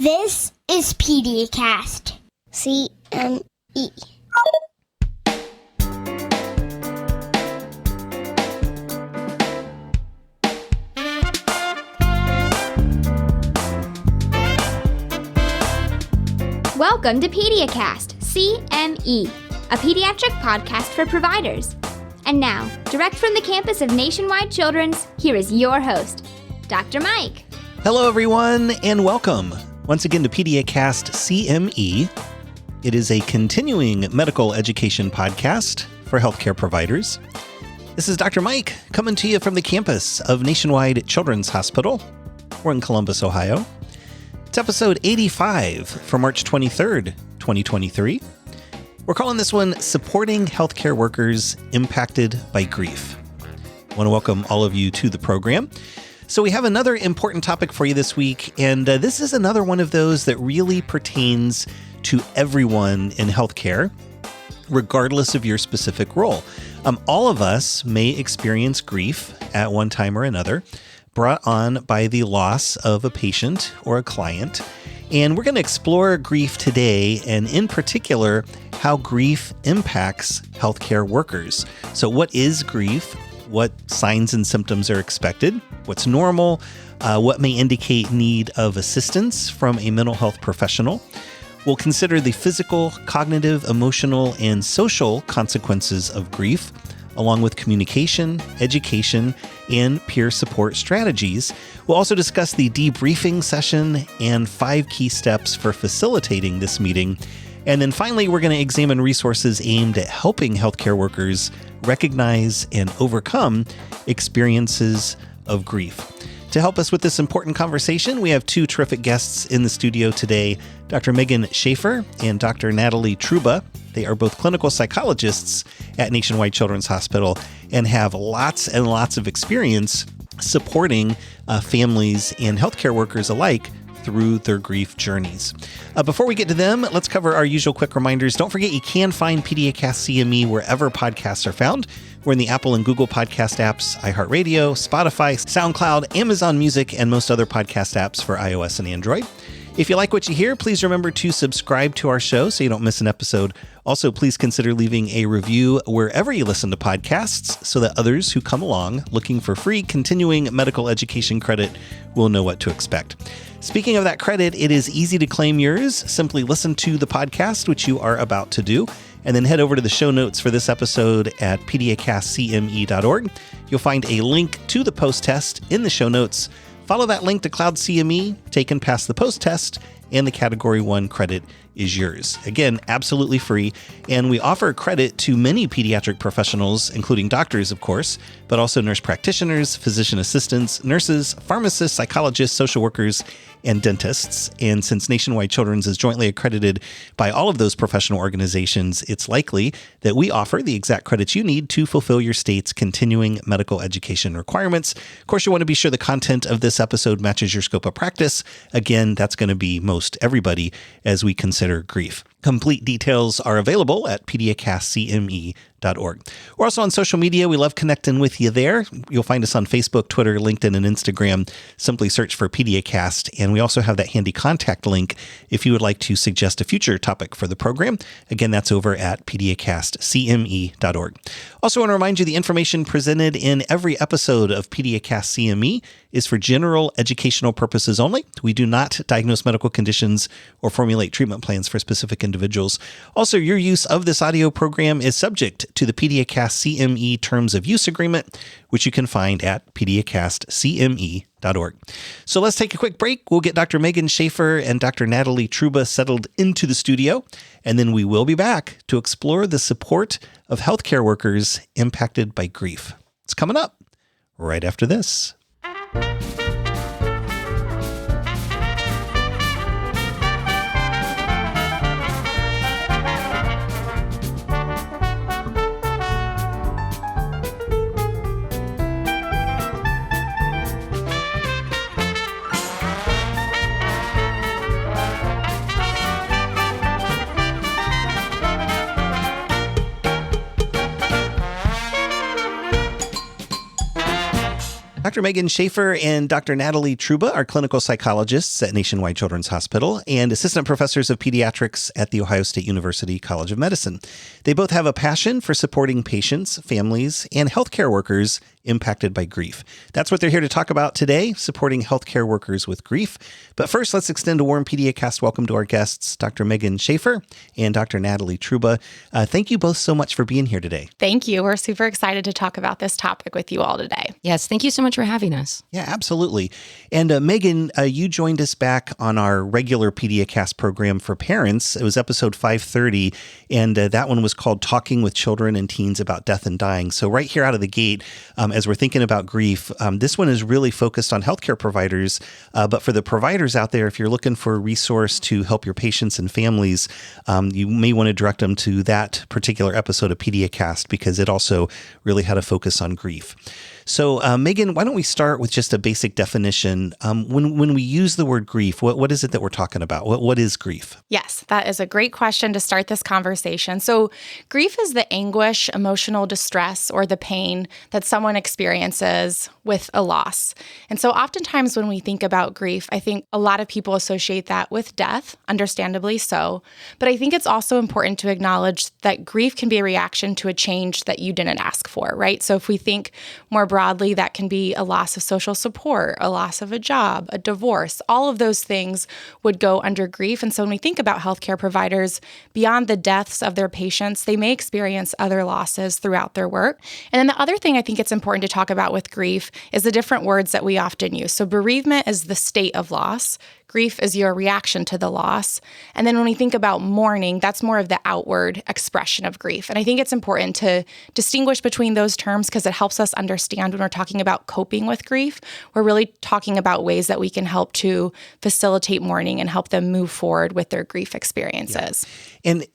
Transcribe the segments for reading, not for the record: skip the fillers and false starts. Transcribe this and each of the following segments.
This is PediaCast CME. Welcome to PediaCast CME, a pediatric podcast for providers. And now, direct from the campus of Nationwide Children's, here is your host, Dr. Mike. Hello, everyone, and welcome once again to PediaCast CME. It is a continuing medical education podcast for healthcare providers. This is Dr. Mike coming to you from the campus of Nationwide Children's Hospital. We're in Columbus, Ohio. It's episode 85 for March 23rd, 2023. We're calling this one Supporting Healthcare Workers Impacted by Grief. I want to welcome all of you to the program. So we have another important topic for you this week, and this is another one of those that really pertains to everyone in healthcare, regardless of your specific role. All of us may experience grief at one time or another, brought on by the loss of a patient or a client. And we're going to explore grief today, and in particular, how grief impacts healthcare workers. So what is grief? What signs and symptoms are expected? What's normal? What may indicate need of assistance from a mental health professional? We'll consider the physical, cognitive, emotional, and social consequences of grief, along with communication, education, and peer support strategies. We'll also discuss the debriefing session and 5 key steps for facilitating this meeting. And then finally, we're going to examine resources aimed at helping healthcare workers recognize and overcome experiences of grief. To help us with this important conversation, we have 2 terrific guests in the studio today, Dr. Megan Schaefer and Dr. Natalie Truba. They are both clinical psychologists at Nationwide Children's Hospital and have lots and lots of experience supporting families and healthcare workers alike through their grief journeys. Before we get to them, let's cover our usual quick reminders. Don't forget you can find PediaCast CME wherever podcasts are found. We're in the Apple and Google podcast apps, iHeartRadio, Spotify, SoundCloud, Amazon Music, and most other podcast apps for iOS and Android. If you like what you hear, please remember to subscribe to our show so you don't miss an episode. Also, please consider leaving a review wherever you listen to podcasts so that others who come along looking for free continuing medical education credit will know what to expect. Speaking of that credit, it is easy to claim yours. Simply listen to the podcast, which you are about to do, and then head over to the show notes for this episode at PediaCastCME.org. You'll find a link to the post-test in the show notes. Follow that link to Cloud CME, take and pass the post-test, and the Category 1 credit is yours. Again, absolutely free, and we offer credit to many pediatric professionals, including doctors, of course, but also nurse practitioners, physician assistants, nurses, pharmacists, psychologists, social workers, and dentists. And since Nationwide Children's is jointly accredited by all of those professional organizations, it's likely that we offer the exact credits you need to fulfill your state's continuing medical education requirements. Of course, you want to be sure the content of this episode matches your scope of practice. Again, that's going to be most everybody as we consider grief. Complete details are available at PediaCastCME.org. We're also on social media. We love connecting with you there. You'll find us on Facebook, Twitter, LinkedIn, and Instagram. Simply search for PediaCast. And we also have that handy contact link if you would like to suggest a future topic for the program. Again, that's over at PediaCastCME.org. Also want to remind you the information presented in every episode of PediaCast CME is for general educational purposes only. We do not diagnose medical conditions or formulate treatment plans for specific individuals. Also, your use of this audio program is subject to the PediaCast CME Terms of Use Agreement, which you can find at PediaCastCME.org. So let's take a quick break. We'll get Dr. Megan Schaefer and Dr. Natalie Truba settled into the studio, and then we will be back to explore the support of healthcare workers impacted by grief. It's coming up right after this. Dr. Megan Schaefer and Dr. Natalie Truba are clinical psychologists at Nationwide Children's Hospital and assistant professors of pediatrics at The Ohio State University College of Medicine. They both have a passion for supporting patients, families, and healthcare workers impacted by grief. That's what they're here to talk about today, supporting healthcare workers with grief. But first, let's extend a warm PediaCast welcome to our guests, Dr. Megan Schaefer and Dr. Natalie Truba. Thank you both so much for being here today. Thank you. We're super excited to talk about this topic with you all today. Yes, thank you so much for having us. Yeah, absolutely. And Megan, you joined us back on our regular PediaCast program for parents. It was episode 530, and that one was called Talking with Children and Teens About Death and Dying. So right here out of the gate, as we're thinking about grief, this one is really focused on healthcare providers. But for the providers out there, if you're looking for a resource to help your patients and families, you may want to direct them to that particular episode of PediaCast because it also really had a focus on grief. So, Megan, why don't we start with just a basic definition? When we use the word grief, what is it that we're talking about? What is grief? Yes, that is a great question to start this conversation. So grief is the anguish, emotional distress, or the pain that someone experiences with a loss. And so oftentimes when we think about grief, I think a lot of people associate that with death, understandably so. But I think it's also important to acknowledge that grief can be a reaction to a change that you didn't ask for, right? So if we think more broadly, that can be a loss of social support, a loss of a job, a divorce. All of those things would go under grief. And so when we think about healthcare providers, beyond the deaths of their patients, they may experience other losses throughout their work. And then the other thing I think it's important to talk about with grief is the different words that we often use. So bereavement is the state of loss. Grief is your reaction to the loss. And then when we think about mourning, that's more of the outward expression of grief. And I think it's important to distinguish between those terms because it helps us understand when we're talking about coping with grief. We're really talking about ways that we can help to facilitate mourning and help them move forward with their grief experiences. Yeah. And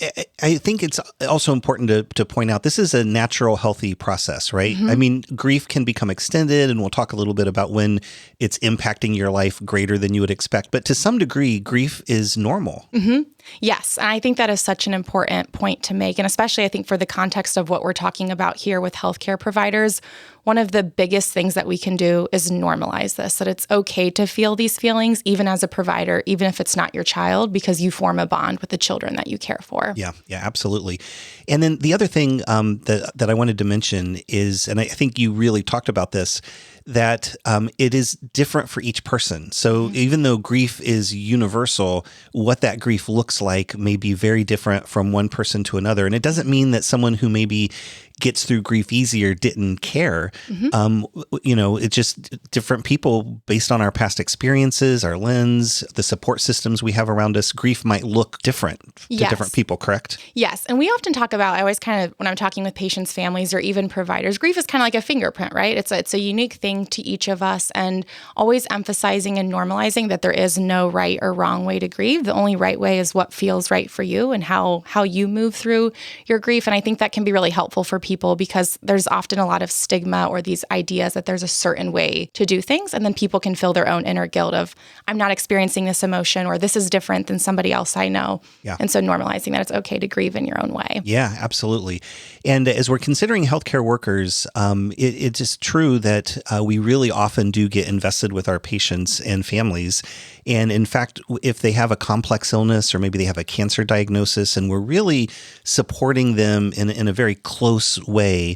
I think it's also important to point out this is a natural, healthy process, right? Mm-hmm. I mean, grief can become extended, and we'll talk a little bit about when it's impacting your life greater than you would expect. But to some degree, grief is normal. Mm-hmm. Yes. And I think that is such an important point to make. And especially, I think, for the context of what we're talking about here with healthcare providers, one of the biggest things that we can do is normalize this, that it's okay to feel these feelings, even as a provider, even if it's not your child, because you form a bond with the children that you care for. Yeah, absolutely. And then the other thing that I wanted to mention is, and I think you really talked about this, that it is different for each person. So even though grief is universal, what that grief looks like may be very different from one person to another. And it doesn't mean that someone who maybe gets through grief easier didn't care. Mm-hmm. It's just different people based on our past experiences, our lens, the support systems we have around us. Grief might look different to different people, correct? Yes. And we often talk about, I always kind of, when I'm talking with patients, families, or even providers, grief is kind of like a fingerprint, right? It's a unique thing to each of us, and always emphasizing and normalizing that there is no right or wrong way to grieve. The only right way is what feels right for you and how you move through your grief. And I think that can be really helpful for people because there's often a lot of stigma or these ideas that there's a certain way to do things. And then people can feel their own inner guilt of, I'm not experiencing this emotion, or this is different than somebody else I know. Yeah. And so normalizing that it's okay to grieve in your own way. Yeah, absolutely. And as we're considering healthcare workers, it's just true that we really often do get invested with our patients and families. And in fact, if they have a complex illness or maybe they have a cancer diagnosis, and we're really supporting them in a very close way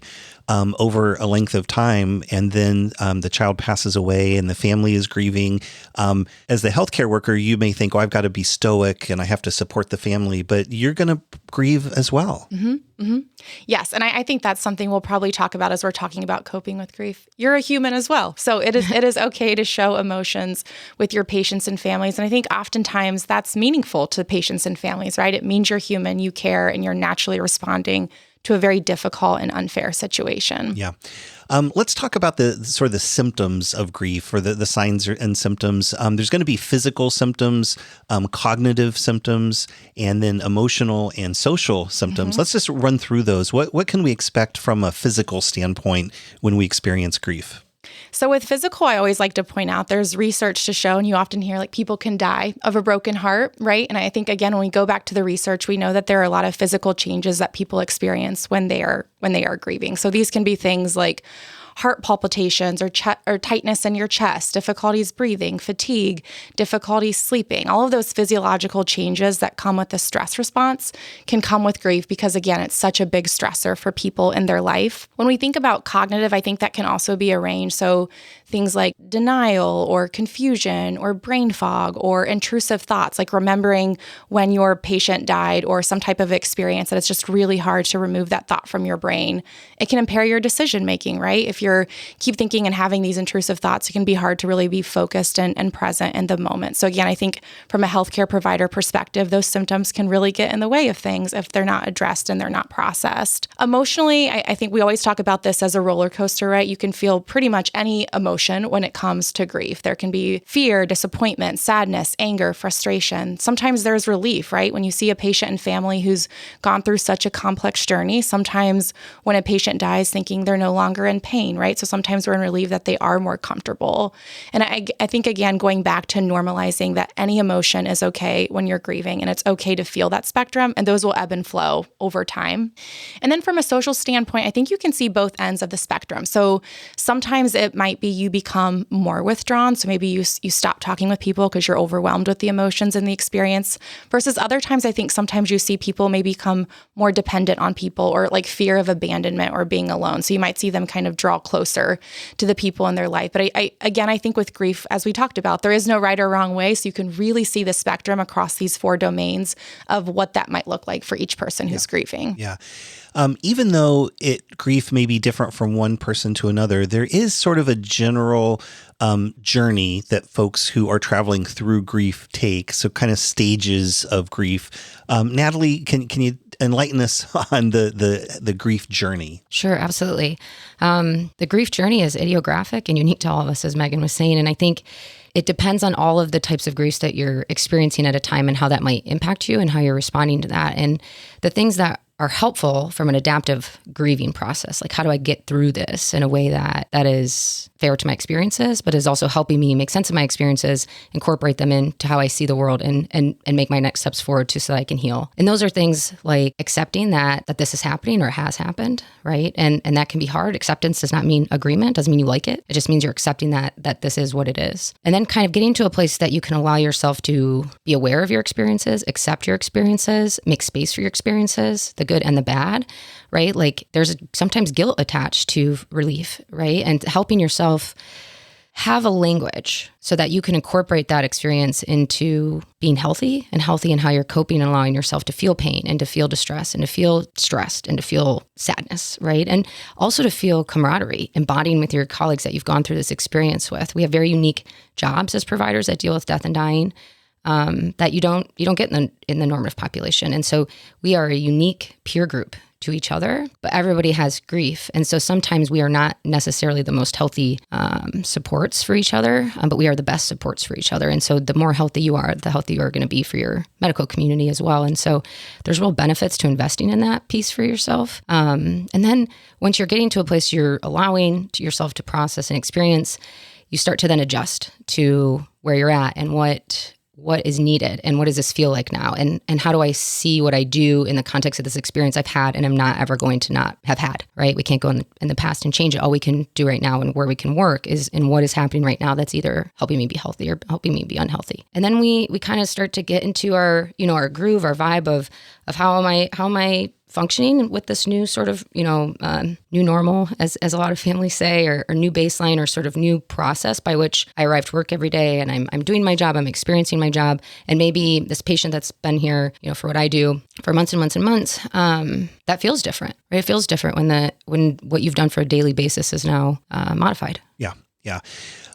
over a length of time, and then the child passes away and the family is grieving. As the healthcare worker, you may think, oh, I've got to be stoic and I have to support the family, but you're going to grieve as well. Mm-hmm. Mm-hmm. Yes. And I think that's something we'll probably talk about as we're talking about coping with grief. You're a human as well. So it is okay to show emotions with your patients and families. And I think oftentimes that's meaningful to patients and families, right? It means you're human, you care, and you're naturally responding to a very difficult and unfair situation. Yeah. Let's talk about the sort of the symptoms of grief, or the signs and symptoms. There's going to be physical symptoms, cognitive symptoms, and then emotional and social symptoms. Mm-hmm. Let's just run through those. What can we expect from a physical standpoint when we experience grief? So with physical, I always like to point out there's research to show, and you often hear like people can die of a broken heart, right? And I think, again, when we go back to the research, we know that there are a lot of physical changes that people experience when they are grieving. So these can be things like heart palpitations or tightness in your chest, difficulties breathing, fatigue, difficulties sleeping. All of those physiological changes that come with the stress response can come with grief because, again, it's such a big stressor for people in their life. When we think about cognitive, I think that can also be a range. So things like denial or confusion or brain fog or intrusive thoughts, like remembering when your patient died or some type of experience that it's just really hard to remove that thought from your brain. It can impair your decision making, right? If you're keep thinking and having these intrusive thoughts, it can be hard to really be focused and present in the moment. So again, I think from a healthcare provider perspective, those symptoms can really get in the way of things if they're not addressed and they're not processed. Emotionally, I think we always talk about this as a roller coaster, right? You can feel pretty much any emotion when it comes to grief. There can be fear, disappointment, sadness, anger, frustration. Sometimes there's relief, right? When you see a patient and family who's gone through such a complex journey, sometimes when a patient dies thinking they're no longer in pain, right? So sometimes we're in relief that they are more comfortable. And I think, again, going back to normalizing that any emotion is okay when you're grieving, and it's okay to feel that spectrum, and those will ebb and flow over time. And then from a social standpoint, I think you can see both ends of the spectrum. So sometimes it might be you become more withdrawn. So maybe you stop talking with people because you're overwhelmed with the emotions and the experience, versus other times I think sometimes you see people may become more dependent on people, or like fear of abandonment or being alone. So you might see them kind of draw closer to the people in their life. But I think with grief, as we talked about, there is no right or wrong way. So you can really see the spectrum across these 4 domains of what that might look like for each person who's grieving. Yeah. Even though grief may be different from one person to another, there is sort of a general journey that folks who are traveling through grief take. So kind of stages of grief. Natalie, can you enlighten us on the grief journey? Sure, absolutely. The grief journey is idiographic and unique to all of us, as Megan was saying. And I think it depends on all of the types of griefs that you're experiencing at a time and how that might impact you and how you're responding to that. And the things that are helpful from an adaptive grieving process. Like, how do I get through this in a way that is fair to my experiences, but is also helping me make sense of my experiences, incorporate them into how I see the world, and make my next steps forward so that I can heal. And those are things like accepting that this is happening or has happened, right? And that can be hard. Acceptance does not mean agreement, doesn't mean you like it. It just means you're accepting that this is what it is. And then kind of getting to a place that you can allow yourself to be aware of your experiences, accept your experiences, make space for your experiences, the good and the bad, right? Like, there's sometimes guilt attached to relief, right? And helping yourself have a language so that you can incorporate that experience into being healthy in how you're coping, and allowing yourself to feel pain and to feel distress and to feel stressed and to feel sadness, right? And also to feel camaraderie, embodying with your colleagues that you've gone through this experience with. We have very unique jobs as providers that deal with death and dying. That you don't get in the normative population. And so we are a unique peer group to each other, but everybody has grief. And so sometimes we are not necessarily the most healthy supports for each other, but we are the best supports for each other. And so the more healthy you are, the healthier you're going to be for your medical community as well. And so there's real benefits to investing in that piece for yourself. And then once you're getting to a place you're allowing to yourself to process and experience, you start to then adjust to where you're at and what is needed and what does this feel like now, and how do I see what I do in the context of this experience I've had and I'm not ever going to not have had, right? We can't go in the past and change it. All we can do right now and where we can work is in what is happening right now that's either helping me be healthy or helping me be unhealthy. And then we kind of start to get into our groove, our vibe of how am I functioning with this new sort of, new normal, as a lot of families say, or new baseline, or sort of new process by which I arrive to work every day and I'm doing my job, I'm experiencing my job. And maybe this patient that's been here, for what I do for months and months and months, that feels different, right? It feels different when what you've done for a daily basis is now modified. Yeah.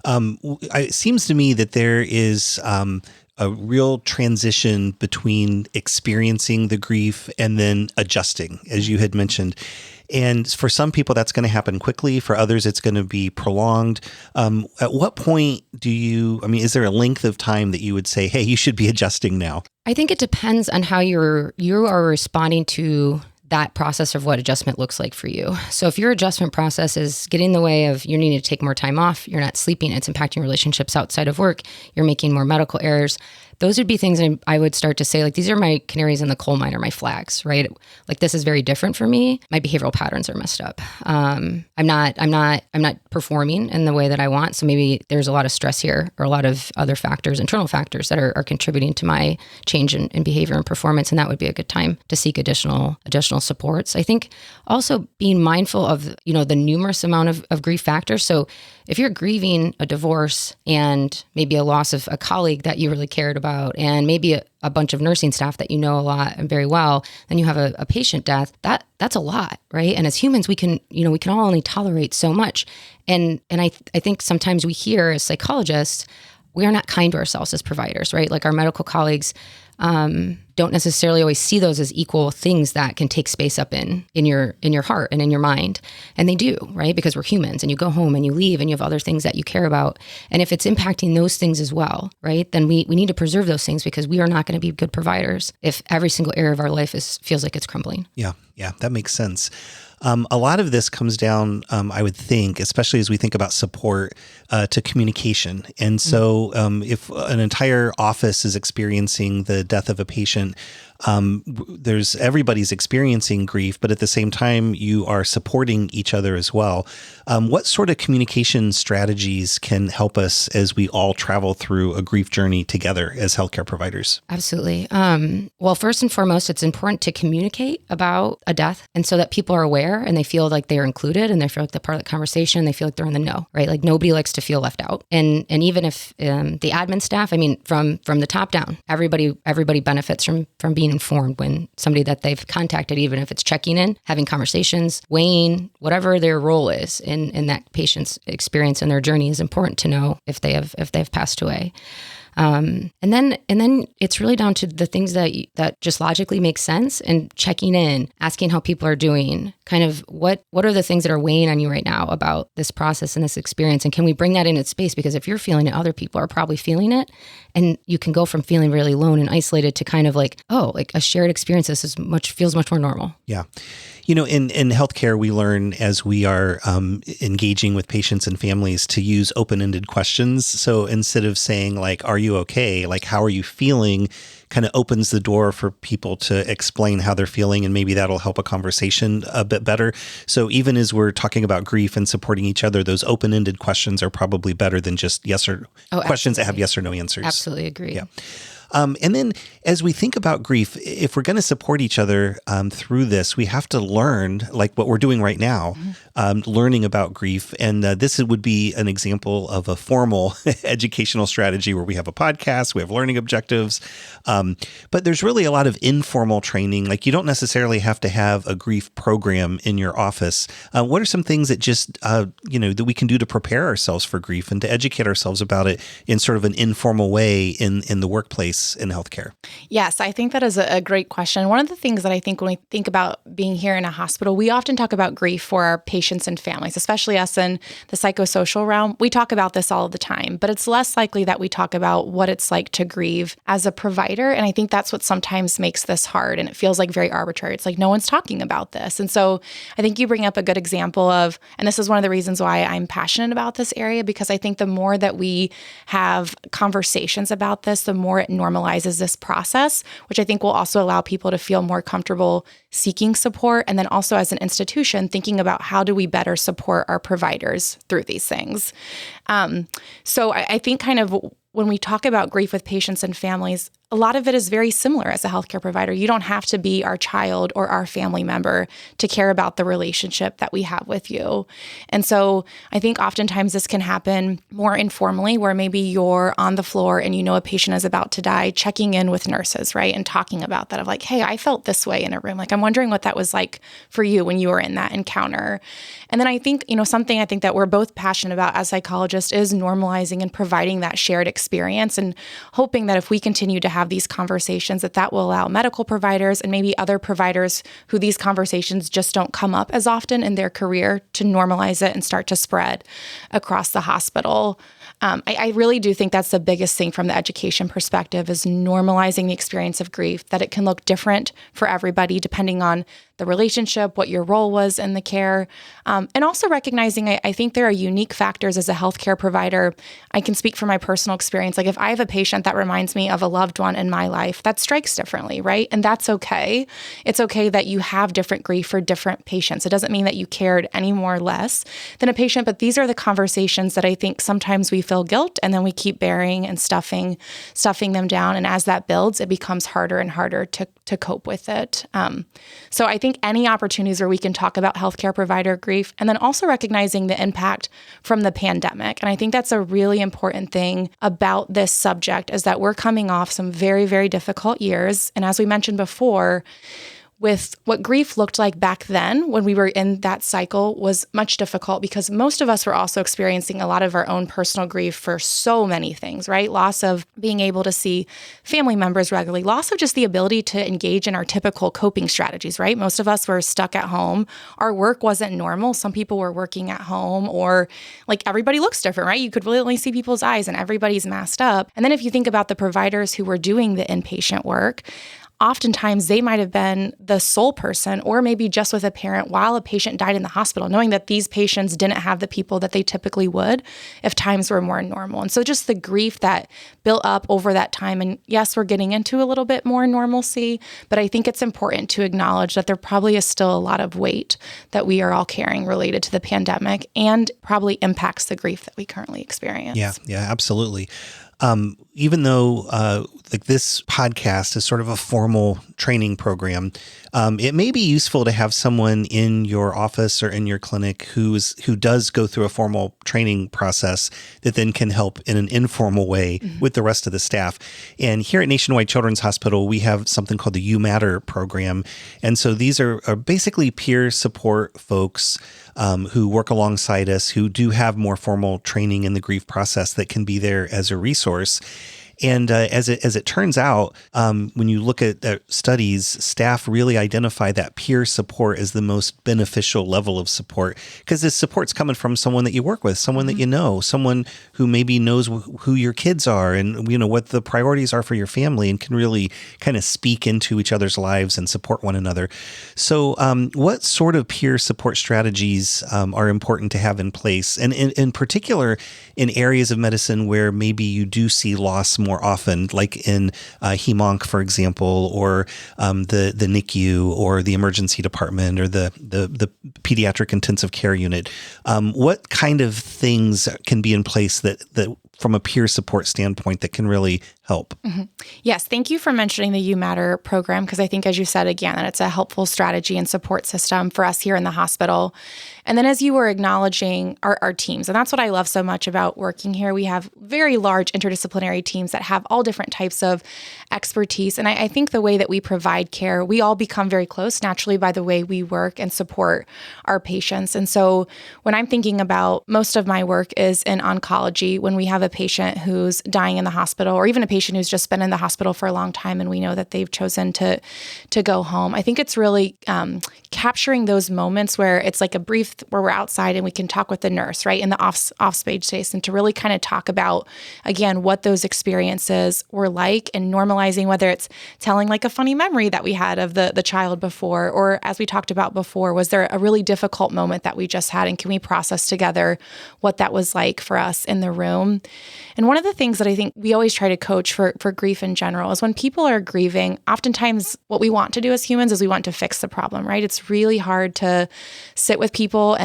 It seems to me that there is a real transition between experiencing the grief and then adjusting, as you had mentioned. And for some people, that's going to happen quickly. For others, it's going to be prolonged. At what point is there a length of time that you would say, hey, you should be adjusting now? I think it depends on how you are responding to that process of what adjustment looks like for you. So if your adjustment process is getting in the way of you needing to take more time off, you're not sleeping, it's impacting relationships outside of work, you're making more medical errors, those would be things I would start to say, like, these are my canaries in the coal mine or my flags, right? Like, this is very different for me. My behavioral patterns are messed up. I'm not performing in the way that I want. So maybe there's a lot of stress here or a lot of other factors, internal factors that are contributing to my change in behavior and performance. And that would be a good time to seek additional supports. I think also being mindful of, the numerous amount of grief factors. So if you're grieving a divorce and maybe a loss of a colleague that you really cared about, and maybe a bunch of nursing staff that you know a lot and very well, then you have a patient death, that's a lot, right? And as humans, we can all only tolerate so much. And I think sometimes we hear as psychologists, we are not kind to ourselves as providers, right? Like, our medical colleagues don't necessarily always see those as equal things that can take space up in your heart and in your mind. And they do, right? Because we're humans, and you go home and you leave and you have other things that you care about. And if it's impacting those things as well, right, then we need to preserve those things, because we are not going to be good providers if every single area of our life feels like it's crumbling. Yeah, that makes sense. A lot of this comes down, I would think, especially as we think about support, to communication. And so if an entire office is experiencing the death of a patient, everybody's experiencing grief, but at the same time, you are supporting each other as well. What sort of communication strategies can help us as we all travel through a grief journey together as healthcare providers? Absolutely. Well, first and foremost, it's important to communicate about a death, and so that people are aware and they feel like they're included and they feel like they're part of the conversation. They feel like they're in the know, right? Like, nobody likes to feel left out. And even if the admin staff, from the top down, everybody benefits from being informed when somebody that they've contacted, even if it's checking in, having conversations, weighing whatever their role is in that patient's experience and their journey, is important to know if they've passed away. And then it's really down to the things that just logically make sense, and checking in, asking how people are doing, kind of what are the things that are weighing on you right now about this process and this experience, and can we bring that in its space? Because if you're feeling it, other people are probably feeling it, and you can go from feeling really alone and isolated to kind of like a shared experience. This feels much more normal. Yeah. In healthcare, we learn as we are engaging with patients and families to use open-ended questions. So instead of saying like, "Are you okay?" like, "How are you feeling?" kind of opens the door for people to explain how they're feeling, and maybe that'll help a conversation a bit better. So even as we're talking about grief and supporting each other, those open-ended questions are probably better than just questions that have yes or no answers. Absolutely agree. Yeah. And then as we think about grief, if we're going to support each other through this, we have to learn, like what we're doing right now, learning about grief. And this would be an example of a formal educational strategy where we have a podcast, we have learning objectives. But there's really a lot of informal training. Like, you don't necessarily have to have a grief program in your office. What are some things that just, that we can do to prepare ourselves for grief and to educate ourselves about it in sort of an informal way in the workplace in healthcare? Yes, I think that is a great question. One of the things that I think when we think about being here in a hospital, we often talk about grief for our patients and families, especially us in the psychosocial realm. We talk about this all the time, but it's less likely that we talk about what it's like to grieve as a provider. And I think that's what sometimes makes this hard, and it feels like very arbitrary. It's like no one's talking about this. And so I think you bring up a good example of, and this is one of the reasons why I'm passionate about this area, because I think the more that we have conversations about this, the more it normalizes this process, which I think will also allow people to feel more comfortable seeking support. And then also as an institution, thinking about how do we better support our providers through these things. So I think kind of when we talk about grief with patients and families, a lot of it is very similar as a healthcare provider. You don't have to be our child or our family member to care about the relationship that we have with you. And so I think oftentimes this can happen more informally, where maybe you're on the floor and you know a patient is about to die, checking in with nurses, right? And talking about that of like, hey, I felt this way in a room. Like, I'm wondering what that was like for you when you were in that encounter. And then I think, something I think that we're both passionate about as psychologists is normalizing and providing that shared experience, and hoping that if we continue to have these conversations, that will allow medical providers and maybe other providers who these conversations just don't come up as often in their career to normalize it and start to spread across the hospital. I really do think that's the biggest thing from the education perspective, is normalizing the experience of grief, that it can look different for everybody depending on the relationship, what your role was in the care, and also recognizing I think there are unique factors as a healthcare provider. I can speak from my personal experience experience. Like if I have a patient that reminds me of a loved one in my life, that strikes differently, right? And that's okay. It's okay that you have different grief for different patients. It doesn't mean that you cared any more or less than a patient, but these are the conversations that I think sometimes we feel guilt and then we keep burying and stuffing them down. And as that builds, it becomes harder and harder to cope with it. So I think any opportunities where we can talk about healthcare provider grief and then also recognizing the impact from the pandemic. And I think that's a really important thing about this subject is that we're coming off some very, very difficult years. And as we mentioned before, with what grief looked like back then when we were in that cycle was much difficult because most of us were also experiencing a lot of our own personal grief for so many things, right? Loss of being able to see family members regularly, loss of just the ability to engage in our typical coping strategies, right? Most of us were stuck at home. Our work wasn't normal. Some people were working at home or like everybody looks different, right? You could really only see people's eyes and everybody's masked up. And then if you think about the providers who were doing the inpatient work, oftentimes they might have been the sole person or maybe just with a parent while a patient died in the hospital, knowing that these patients didn't have the people that they typically would if times were more normal. And so just the grief that built up over that time. And yes, we're getting into a little bit more normalcy, but I think it's important to acknowledge that there probably is still a lot of weight that we are all carrying related to the pandemic and probably impacts the grief that we currently experience. Yeah, absolutely. Even though like this podcast is sort of a formal training program, it may be useful to have someone in your office or in your clinic who does go through a formal training process that then can help in an informal way with the rest of the staff. And here at Nationwide Children's Hospital, we have something called the You Matter program. And so these are basically peer support folks who work alongside us, who do have more formal training in the grief process that can be there as a resource. And as it turns out, when you look at studies, staff really identify that peer support as the most beneficial level of support because this support's coming from someone that you work with, someone that you know, someone who maybe knows who your kids are and what the priorities are for your family and can really kind of speak into each other's lives and support one another. So what sort of peer support strategies are important to have in place? And in particular, in areas of medicine where maybe you do see loss more often, like in HEMONC, for example, or the NICU or the emergency department or the pediatric intensive care unit. What kind of things can be in place that from a peer support standpoint that can really help? Mm-hmm. Yes. Thank you for mentioning the You Matter program, because I think, as you said, again, that it's a helpful strategy and support system for us here in the hospital. And then as you were acknowledging our teams, and that's what I love so much about working here, we have very large interdisciplinary teams that have all different types of expertise. And I think the way that we provide care, we all become very close naturally by the way we work and support our patients. And so when I'm thinking about most of my work is in oncology, when we have a patient who's dying in the hospital or even a patient who's just been in the hospital for a long time and we know that they've chosen to go home. I think it's really capturing those moments where it's like a brief where we're outside and we can talk with the nurse, right, in the off space space, and to really kind of talk about, again, what those experiences were like and normalizing, whether it's telling like a funny memory that we had of the child before, or as we talked about before, was there a really difficult moment that we just had and can we process together what that was like for us in the room? And one of the things that I think we always try to coach for grief in general is when people are grieving, oftentimes what we want to do as humans is we want to fix the problem, right? It's really hard to sit with people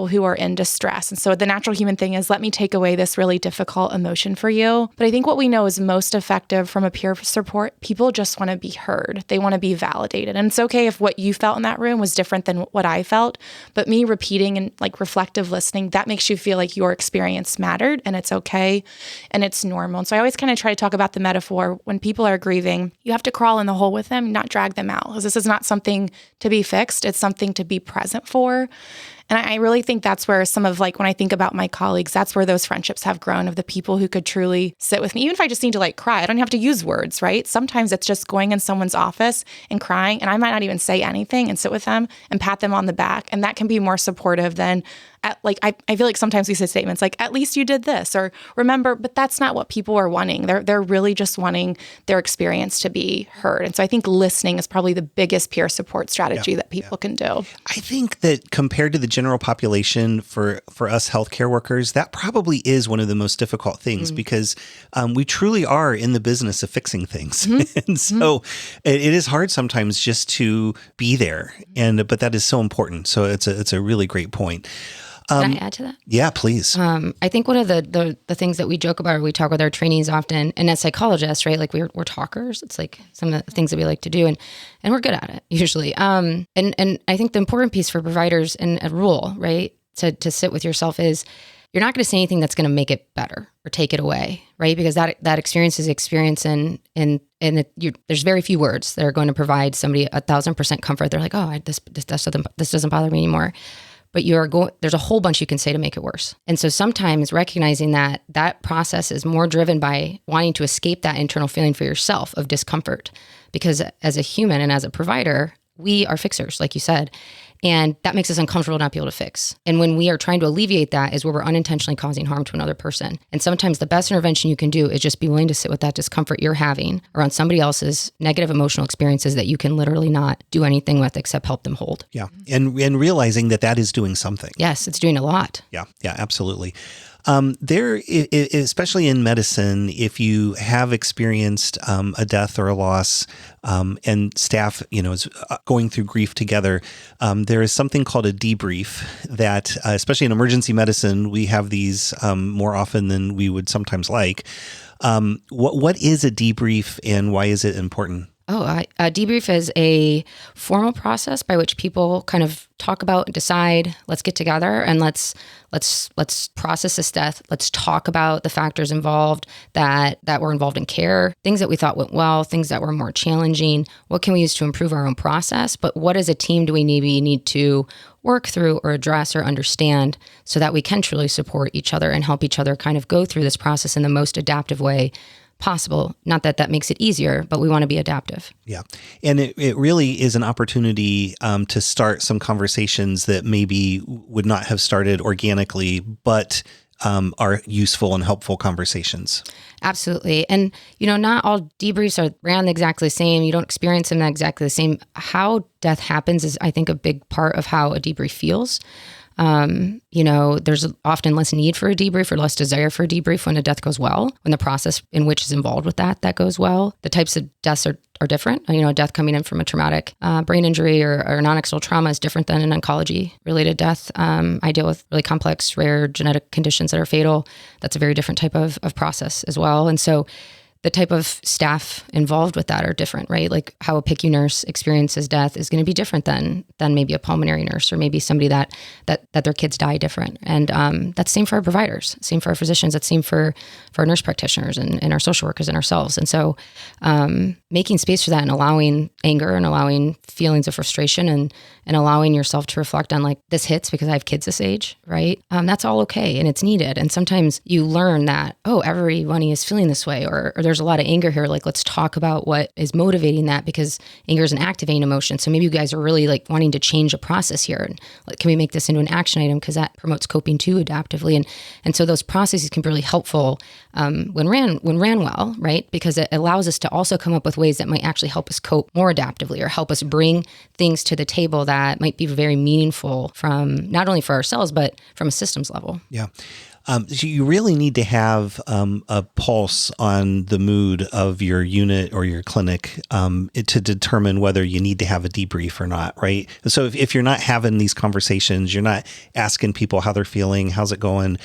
who are in distress. And so the natural human thing is, let me take away this really difficult emotion for you. But I think what we know is most effective from a peer support, people just want to be heard. They want to be validated. And it's okay if what you felt in that room was different than what I felt, but me repeating and like reflective listening, that makes you feel like your experience mattered and it's okay and it's normal. And so I always kind of try to talk about the metaphor when people are grieving, you have to crawl in the hole with them, not drag them out, because this is not something to be fixed. It's something to be present for. And I really think that's where some of, like, when I think about my colleagues, that's where those friendships have grown, of the people who could truly sit with me. Even if I just need to like cry, I don't have to use words, right? Sometimes it's just going in someone's office and crying, and I might not even say anything and sit with them and pat them on the back. And that can be more supportive than I feel like sometimes we say statements like, at least you did this, or remember, but that's not what people are wanting. They're really just wanting their experience to be heard. And so I think listening is probably the biggest peer support strategy that people can do. I think that compared to the general population, for us healthcare workers, that probably is one of the most difficult things because we truly are in the business of fixing things. And so it is hard sometimes just to be there. But that is so important. So it's a really great point. Can I add to that? Yeah, please. I think one of the things that we joke about, or we talk with our trainees often, and as psychologists, right? Like we're talkers. It's like some of the things that we like to do, and we're good at it usually. And I think the important piece for providers and a rule, right, to sit with yourself is you're not going to say anything that's going to make it better or take it away, right? Because that experience is experience, and there's very few words that are going to provide somebody 1,000% comfort. They're like, oh, this doesn't bother me anymore. But there's a whole bunch you can say to make it worse. And so sometimes recognizing that process is more driven by wanting to escape that internal feeling for yourself of discomfort. Because as a human and as a provider, we are fixers, like you said. And that makes us uncomfortable not be able to fix. And when we are trying to alleviate that is where we're unintentionally causing harm to another person. And sometimes the best intervention you can do is just be willing to sit with that discomfort you're having around somebody else's negative emotional experiences that you can literally not do anything with except help them hold. Yeah. And realizing that is doing something. Yes, it's doing a lot. Yeah, absolutely. Especially in medicine, if you have experienced a death or a loss, and staff, is going through grief together, there is something called a debrief that, especially in emergency medicine, we have these more often than we would sometimes like. What is a debrief and why is it important? A debrief is a formal process by which people kind of talk about and decide, let's get together and let's process this death. Let's talk about the factors involved that were involved in care, things that we thought went well, things that were more challenging. What can we use to improve our own process? But what as a team do we need to work through or address or understand so that we can truly support each other and help each other kind of go through this process in the most adaptive way possible. Not that makes it easier, but we want to be adaptive. Yeah. And it really is an opportunity to start some conversations that maybe would not have started organically, but are useful and helpful conversations. Absolutely. And, not all debriefs are ran exactly the same. You don't experience them exactly the same. How death happens is, I think, a big part of how a debrief feels. There's often less need for a debrief or less desire for a debrief when a death goes well, when the process in which is involved with that goes well. The types of deaths are different. A death coming in from a traumatic brain injury or non-external trauma is different than an oncology-related death. I deal with really complex, rare genetic conditions that are fatal. That's a very different type of process as well. And so the type of staff involved with that are different, right? Like how a PICU nurse experiences death is going to be different than maybe a pulmonary nurse or maybe somebody that their kids die different. And that's same for our providers, same for our physicians, that's same for our nurse practitioners and our social workers and ourselves. And so making space for that and allowing anger and allowing feelings of frustration and allowing yourself to reflect on like, this hits because I have kids this age, right? That's all okay and it's needed. And sometimes you learn that, everybody is feeling this way or there's a lot of anger here. Like, let's talk about what is motivating that because anger is an activating emotion. So maybe you guys are really like wanting to change a process here. And like, can we make this into an action item? Because that promotes coping too adaptively. And so those processes can be really helpful when ran well, right? Because it allows us to also come up with ways that might actually help us cope more adaptively or help us bring things to the table that might be very meaningful from not only for ourselves, but from a systems level. Yeah. So you really need to have a pulse on the mood of your unit or your clinic to determine whether you need to have a debrief or not, right? So if you're not having these conversations, you're not asking people how they're feeling, how's it going,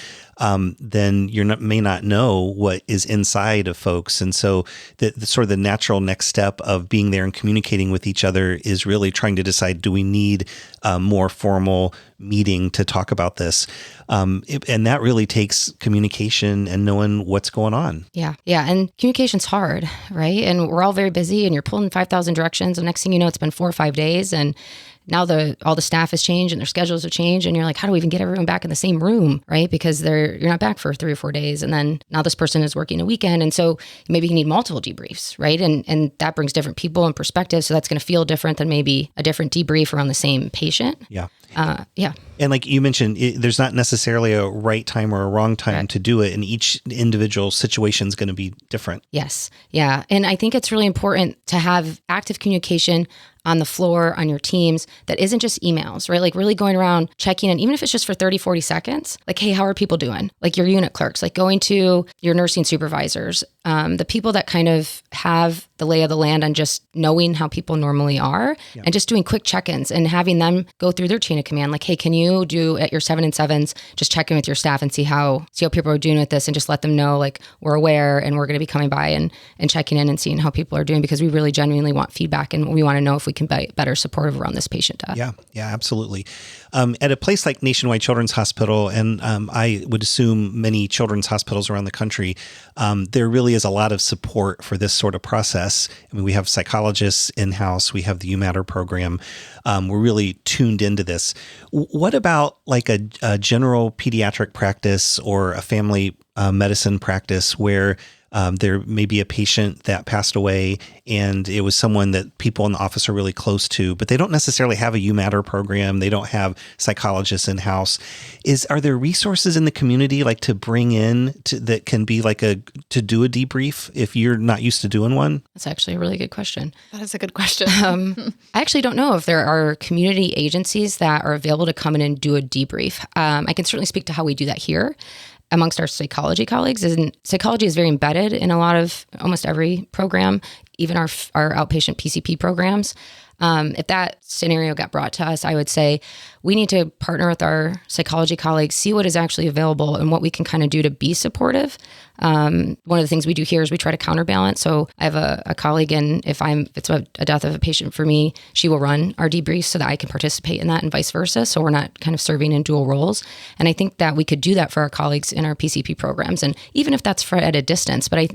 then you may not know what is inside of folks. And so the sort of the natural next step of being there and communicating with each other is really trying to decide, do we need a more formal meeting to talk about this? And that really takes communication and knowing what's going on. Yeah. And communication's hard, right? And we're all very busy and you're pulling 5,000 directions. And next thing you know, it's been 4 or 5 days and now all the staff has changed and their schedules have changed and you're like, how do we even get everyone back in the same room, right? Because you're not back for 3 or 4 days. And then now this person is working a weekend. And so maybe you need multiple debriefs, right? And that brings different people and perspectives. So that's going to feel different than maybe a different debrief around the same patient. Yeah. Yeah. And like you mentioned, there's not necessarily a right time or a wrong time to do it. And each individual situation is going to be different. Yes. Yeah. And I think it's really important to have active communication on the floor, on your teams, that isn't just emails, right? Like really going around checking in, even if it's just for 30, 40 seconds, like, hey, how are people doing? Like your unit clerks, like going to your nursing supervisors, the people that kind of have the lay of the land on just knowing how people normally are and just doing quick check-ins and having them go through their chain of command. Like, hey, can you do at your 7 and 7s, just check in with your staff and see how people are doing with this, and just let them know, like, we're aware and we're going to be coming by and checking in and seeing how people are doing, because we really genuinely want feedback and we want to know if we can be better supportive around this patient death. Yeah, absolutely. At a place like Nationwide Children's Hospital, and I would assume many children's hospitals around the country, there really is a lot of support for this sort of process. I mean, we have psychologists in-house, we have the UMatter program. We're really tuned into this. What about like a general pediatric practice or a family medicine practice where there may be a patient that passed away and it was someone that people in the office are really close to, but they don't necessarily have a UMatter program. They don't have psychologists in-house. Are there resources in the community like to bring in that can be like to do a debrief if you're not used to doing one? That's actually a really good question. That is a good question. I actually don't know if there are community agencies that are available to come in and do a debrief. I can certainly speak to how we do that here amongst our psychology colleagues. And psychology is very embedded in almost every program, even our outpatient PCP programs. If that scenario got brought to us, I would say we need to partner with our psychology colleagues, see what is actually available and what we can kind of do to be supportive. One of the things we do here is we try to counterbalance. So I have a colleague, and if it's a death of a patient for me, she will run our debrief so that I can participate in that, and vice versa. So we're not kind of serving in dual roles. And I think that we could do that for our colleagues in our PCP programs, and even if that's at a distance. But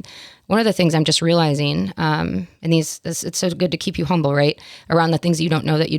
one of the things I'm just realizing, and it's so good to keep you humble, right? Around the things that you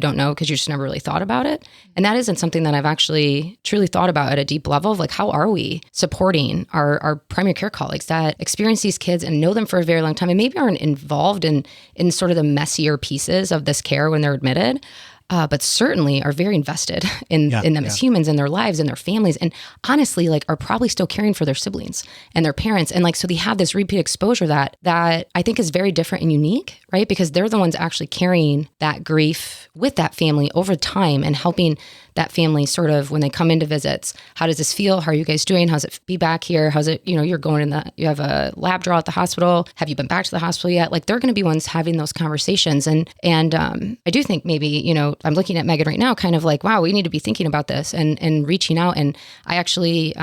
don't know because you just never really thought about it. And that isn't something that I've actually truly thought about at a deep level of like, how are we supporting our primary care colleagues that experience these kids and know them for a very long time and maybe aren't involved in sort of the messier pieces of this care when they're admitted, but certainly are very invested in them as humans and their lives and their families. And honestly, like, are probably still caring for their siblings and their parents. And like, so they have this repeat exposure that I think is very different and unique, right? Because they're the ones actually carrying that grief with that family over time and helping that family sort of, when they come into visits, how does this feel? How are you guys doing? How's it be back here? How's it, you're going you have a lab draw at the hospital. Have you been back to the hospital yet? Like, they're going to be ones having those conversations. And I do think maybe, I'm looking at Megan right now, kind of like, wow, we need to be thinking about this and reaching out. And I actually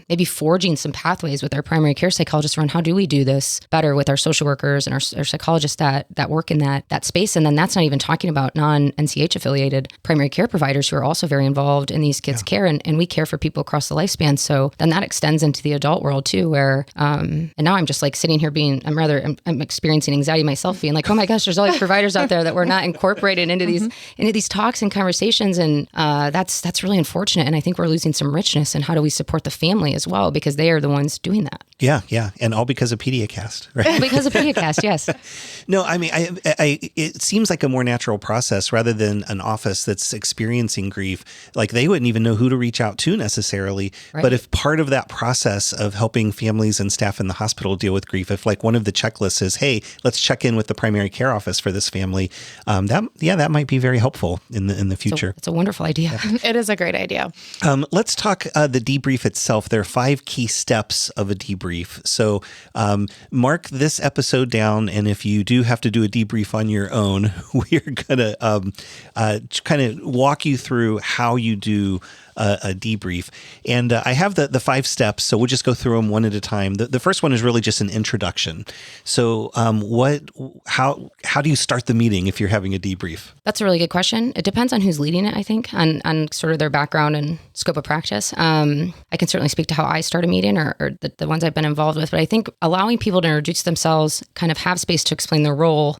maybe forging some pathways with our primary care psychologists around how do we do this better with our social workers and our psychologists that work in that space. And then that's not even talking about non-NCH affiliated primary care providers who are also very involved in these kids' care, and we care for people across the lifespan. So then that extends into the adult world too, where and now I'm just like sitting here I'm experiencing anxiety myself, being like, oh my gosh, there's all these providers out there that we're not incorporated into these talks and conversations, and that's really unfortunate. And I think we're losing some richness in how do we support the family as well, because they are the ones doing that. Yeah, and all because of PediaCast, right? Because of PediaCast, yes. No, I mean, it seems like a more natural process rather than an office that's experiencing grief. Like, they wouldn't even know who to reach out to necessarily. Right. But if part of that process of helping families and staff in the hospital deal with grief, if like one of the checklists is, hey, let's check in with the primary care office for this family, that might be very helpful in the future. It's a wonderful idea. Yeah. It is a great idea. Let's talk the debrief itself. There are 5 key steps of a debrief. So mark this episode down, and if you do have to do a debrief on your own, we're going to kind of walk you through how you do a debrief. And I have the 5 steps, so we'll just go through them one at a time. The first one is really just an introduction. So how do you start the meeting if you're having a debrief? That's a really good question. It depends on who's leading it, I think, on sort of their background and scope of practice. I can certainly speak to how I start a meeting or the ones I've been involved with, but I think allowing people to introduce themselves, kind of have space to explain their role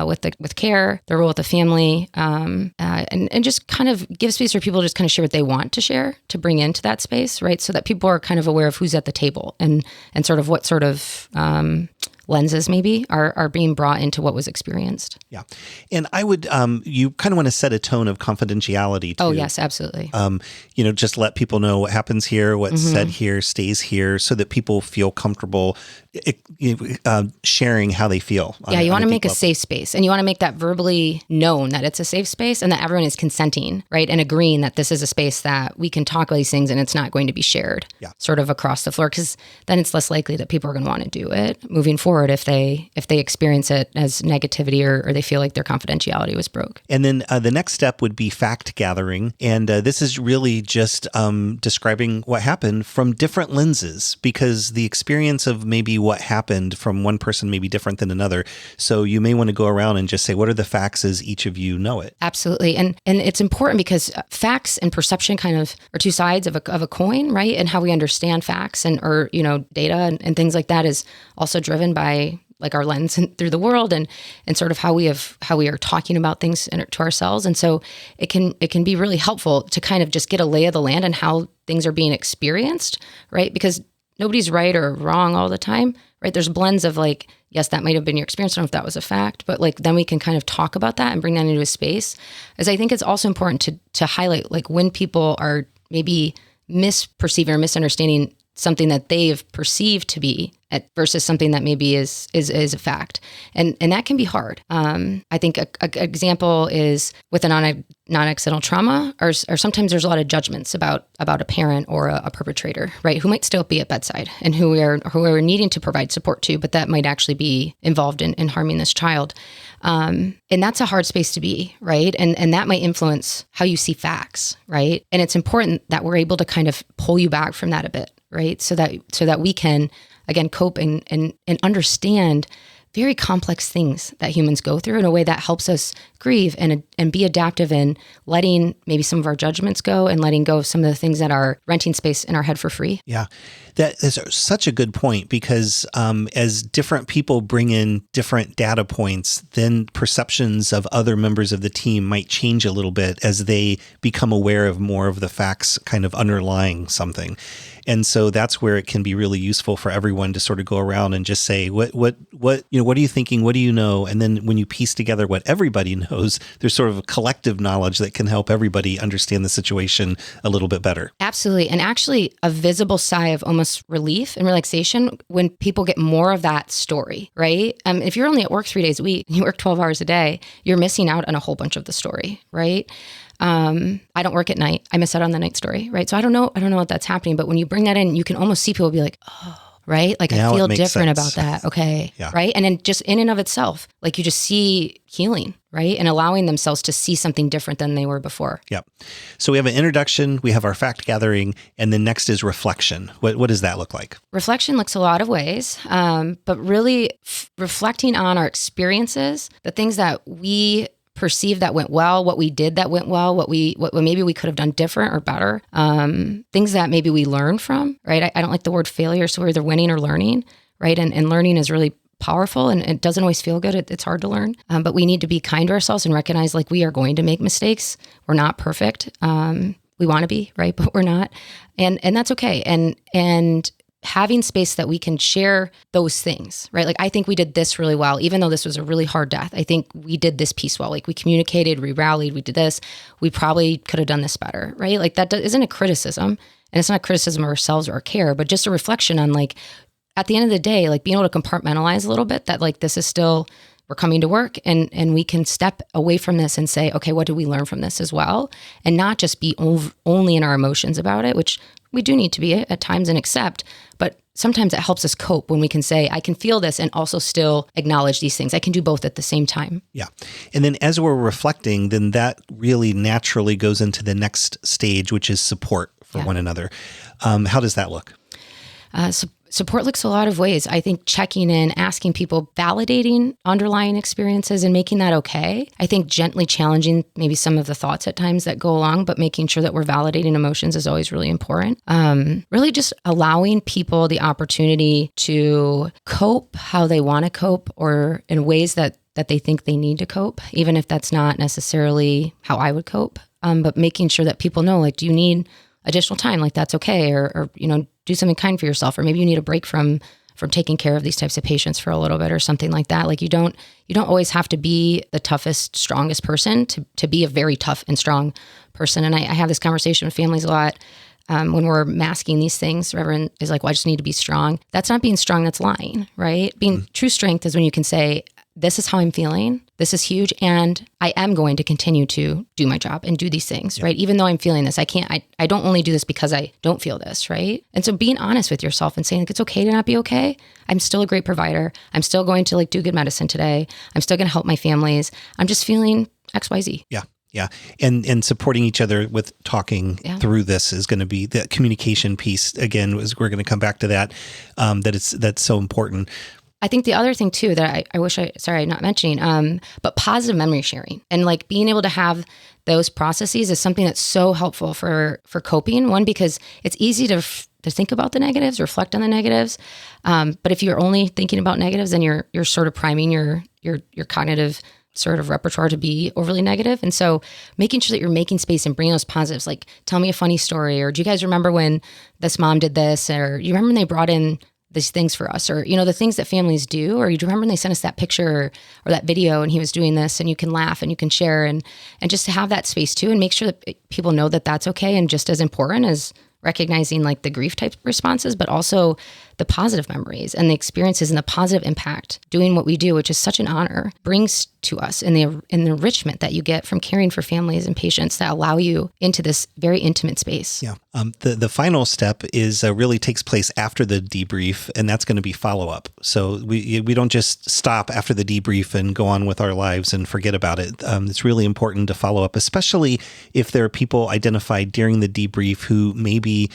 with care, their role with the family, and just kind of give space for people to just kind of share what they want to share, to bring into that space, right? So that people are kind of aware of who's at the table and sort of what sort of lenses maybe are being brought into what was experienced. Yeah. And I would, you kind of want to set a tone of confidentiality too. Oh, yes, absolutely. Just let people know what happens here, what's said here, stays here, so that people feel comfortable sharing how they feel. Yeah, you want to make a safe space, and you want to make that verbally known that it's a safe space and that everyone is consenting, right? And agreeing that this is a space that we can talk about these things and it's not going to be shared sort of across the floor, because then it's less likely that people are going to want to do it moving forward if they experience it as negativity or they feel like their confidentiality was broke. And then the next step would be fact gathering. And this is really just describing what happened from different lenses, because the experience of maybe what happened from one person may be different than another. So you may want to go around and just say, what are the facts as each of you know it? Absolutely. And it's important because facts and perception kind of are two sides of a coin, right? And how we understand facts or data and things like that is also driven by like our lens through the world and sort of how we are talking about things to ourselves. And so it can be really helpful to kind of just get a lay of the land and how things are being experienced, right? Because nobody's right or wrong all the time, right? There's blends of like, yes, that might have been your experience. I don't know if that was a fact, but like then we can kind of talk about that and bring that into a space. As I think it's also important to highlight like when people are maybe misperceiving or misunderstanding something that they've perceived to be versus something that maybe is a fact. And that can be hard. I think a example is with a non-accidental trauma, or sometimes there's a lot of judgments about a parent or a perpetrator, right? Who might still be at bedside and who are needing to provide support to, but that might actually be involved in harming this child. And that's a hard space to be, right? And that might influence how you see facts, right? And it's important that we're able to kind of pull you back from that a bit, right? So that we can, again, cope and understand very complex things that humans go through in a way that helps us grieve and be adaptive in letting maybe some of our judgments go and letting go of some of the things that are renting space in our head for free. Yeah, that is such a good point, because as different people bring in different data points, then perceptions of other members of the team might change a little bit as they become aware of more of the facts kind of underlying something. And so that's where it can be really useful for everyone to sort of go around and just say, what are you thinking? What do you know? And then when you piece together what everybody knows, there's sort of a collective knowledge that can help everybody understand the situation a little bit better. Absolutely. And actually a visible sigh of almost relief and relaxation when people get more of that story, right? If you're only at work 3 days a week and you work 12 hours a day, you're missing out on a whole bunch of the story, right? I don't work at night. I miss out on the night story, right? So I don't know what that's happening, but when you bring that in, you can almost see people be like, oh, right? Like now I feel different sense. About that. Okay. Yeah. Right. And then just in and of itself, like you just see healing, right? And allowing themselves to see something different than they were before. Yep. So we have an introduction, we have our fact gathering, and then next is reflection. What does that look like? Reflection looks a lot of ways, but really reflecting on our experiences, the things that we perceive that went well, what we did that went well, what maybe we could have done different or better, things that maybe we learned from, right? I don't like the word failure, so we're either winning or learning, right? And learning is really powerful and it doesn't always feel good. It's hard to learn, but we need to be kind to ourselves and recognize like we are going to make mistakes. We're not perfect. We want to be, right? But we're not. And that's okay. And having space that we can share those things, right? Like, I think we did this really well, even though this was a really hard death. I think we did this piece well. Like, we communicated, we rallied, we did this. We probably could have done this better, right? Like, that isn't a criticism. And it's not a criticism of ourselves or our care, but just a reflection on, like, at the end of the day, like, being able to compartmentalize a little bit that, like, this is still, we're coming to work and we can step away from this and say, okay, what did we learn from this as well? And not just be only in our emotions about it, which we do need to be at times and accept, but sometimes it helps us cope when we can say, I can feel this and also still acknowledge these things. I can do both at the same time. Yeah. And then as we're reflecting, then that really naturally goes into the next stage, which is support for one another. How does that look? Support looks a lot of ways. I think checking in, asking people, validating underlying experiences and making that okay. I think gently challenging maybe some of the thoughts at times that go along, but making sure that we're validating emotions is always really important. Really just allowing people the opportunity to cope how they want to cope or in ways that they think they need to cope, even if that's not necessarily how I would cope. But making sure that people know, like, do you need additional time? Like, that's okay. Or do something kind for yourself, or maybe you need a break from taking care of these types of patients for a little bit or something like that. Like, you don't always have to be the toughest, strongest person to be a very tough and strong person. And I have this conversation with families a lot. when we're masking these things, Reverend is like, well, I just need to be strong. That's not being strong, that's lying, right? Being true strength is when you can say, this is how I'm feeling. This is huge. And I am going to continue to do my job and do these things, right? Even though I'm feeling this, I don't only do this because I don't feel this, right? And so being honest with yourself and saying like, it's okay to not be okay. I'm still a great provider. I'm still going to like do good medicine today. I'm still going to help my families. I'm just feeling X, Y, Z. Yeah. Yeah. And supporting each other with talking through this is going to be the communication piece. Again, we're going to come back to that, that's so important. I think the other thing too that I'm not mentioning, but positive memory sharing and like being able to have those processes is something that's so helpful for coping. One, because it's easy to think about the negatives, reflect on the negatives. But if you're only thinking about negatives, then you're sort of priming your cognitive sort of repertoire to be overly negative. And so making sure that you're making space and bringing those positives, like tell me a funny story, or do you guys remember when this mom did this? Or you remember when they brought in these things for us, or, the things that families do, or you remember when they sent us that picture or that video and he was doing this, and you can laugh and you can share and just to have that space too, and make sure that people know that that's okay. And just as important as recognizing like the grief type responses, but also the positive memories and the experiences and the positive impact doing what we do, which is such an honor, brings to us and the enrichment that you get from caring for families and patients that allow you into this very intimate space. Yeah. The final step is really takes place after the debrief, and that's going to be follow-up. So we don't just stop after the debrief and go on with our lives and forget about it. It's really important to follow up, especially if there are people identified during the debrief who maybe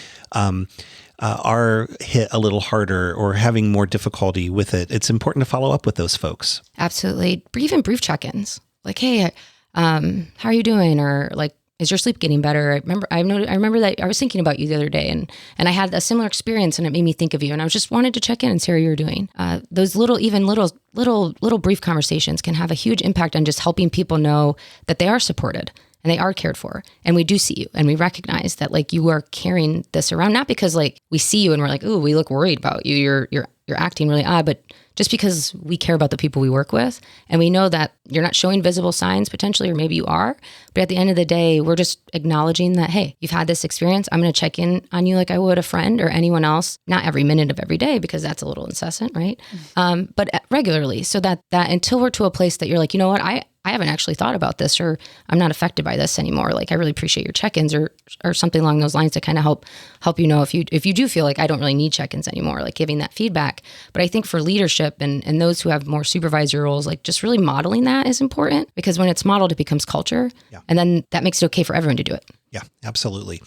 are hit a little harder or having more difficulty with it. It's important to follow up with those folks. Absolutely. Even brief check-ins. Like, hey, how are you doing? Or like, is your sleep getting better? I remember that I was thinking about you the other day and I had a similar experience and it made me think of you. And I just wanted to check in and see how you were doing. Those little brief conversations can have a huge impact on just helping people know that they are supported and they are cared for. And we do see you and we recognize that like you are carrying this around, not because like we see you and we're like, ooh, we look worried about you. You're acting really odd, but just because we care about the people we work with and we know that you're not showing visible signs potentially, or maybe you are, but at the end of the day, we're just acknowledging that, hey, you've had this experience. I'm going to check in on you like I would a friend or anyone else, not every minute of every day, because that's a little incessant, right? But regularly, so that until we're to a place that you're like, you know what, I haven't actually thought about this, or I'm not affected by this anymore. Like, I really appreciate your check-ins or something along those lines to kind of help you know if you do feel like I don't really need check-ins anymore, like giving that feedback. But I think for leadership and those who have more supervisory roles, like just really modeling that is important, because when it's modeled, it becomes culture. Yeah. And then that makes it okay for everyone to do it. Yeah, absolutely.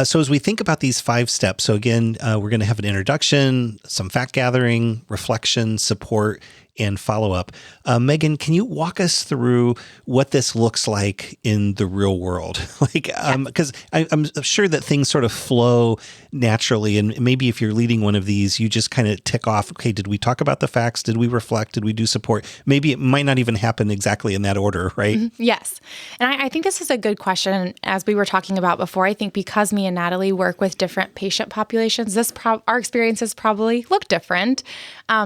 So as we think about these 5 steps, so again, we're going to have an introduction, some fact gathering, reflection, support, and follow-up. Megan, can you walk us through what this looks like in the real world? Because I'm sure that things sort of flow naturally, and maybe if you're leading one of these, you just kind of tick off, okay, did we talk about the facts? Did we reflect? Did we do support? Maybe it might not even happen exactly in that order, right? Mm-hmm. Yes. And I think this is a good question. As we were talking about before, I think because me and Natalie work with different patient populations, our experiences probably look different.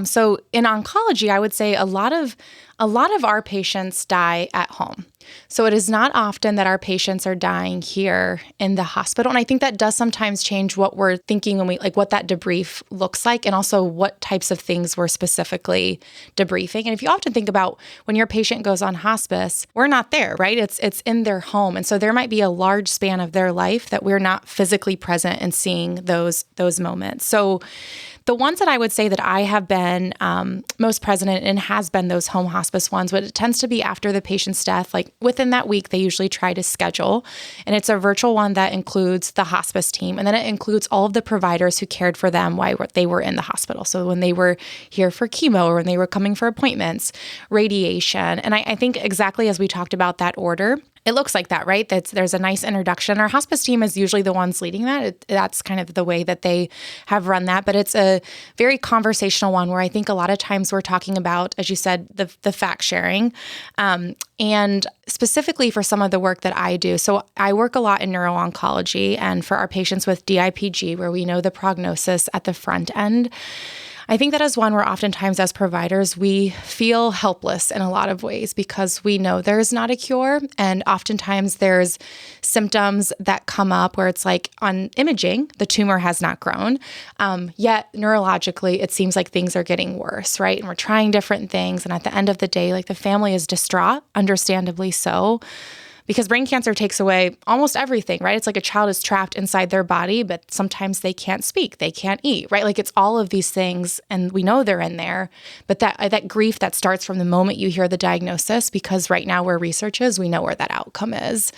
So in oncology, I would say a lot of our patients die at home. So it is not often that our patients are dying here in the hospital. And I think that does sometimes change what we're thinking when what that debrief looks like, and also what types of things we're specifically debriefing. And if you often think about when your patient goes on hospice, we're not there, right? It's in their home. And so there might be a large span of their life that we're not physically present and seeing those moments. So the ones that I would say that I have been most present in and has been those home hospice ones, but it tends to be after the patient's death. Like within that week, they usually try to schedule. And it's a virtual one that includes the hospice team. And then it includes all of the providers who cared for them while they were in the hospital. So when they were here for chemo or when they were coming for appointments, radiation. And I think exactly as we talked about that order, it looks like that, right? There's a nice introduction. Our hospice team is usually the ones leading that. That's kind of the way that they have run that. But it's a very conversational one where I think a lot of times we're talking about, as you said, the fact sharing. And specifically for some of the work that I do. So I work a lot in neuro-oncology, and for our patients with DIPG, where we know the prognosis at the front end, I think that is one where oftentimes as providers, we feel helpless in a lot of ways because we know there's not a cure. And oftentimes there's symptoms that come up where it's like on imaging, the tumor has not grown. Yet neurologically, it seems like things are getting worse, right? And we're trying different things. And at the end of the day, like the family is distraught, understandably so. Because brain cancer takes away almost everything, right? It's like a child is trapped inside their body, but sometimes they can't speak, they can't eat, right? Like it's all of these things, and we know they're in there. But that grief that starts from the moment you hear the diagnosis, because right now where research is, we know where that outcome is.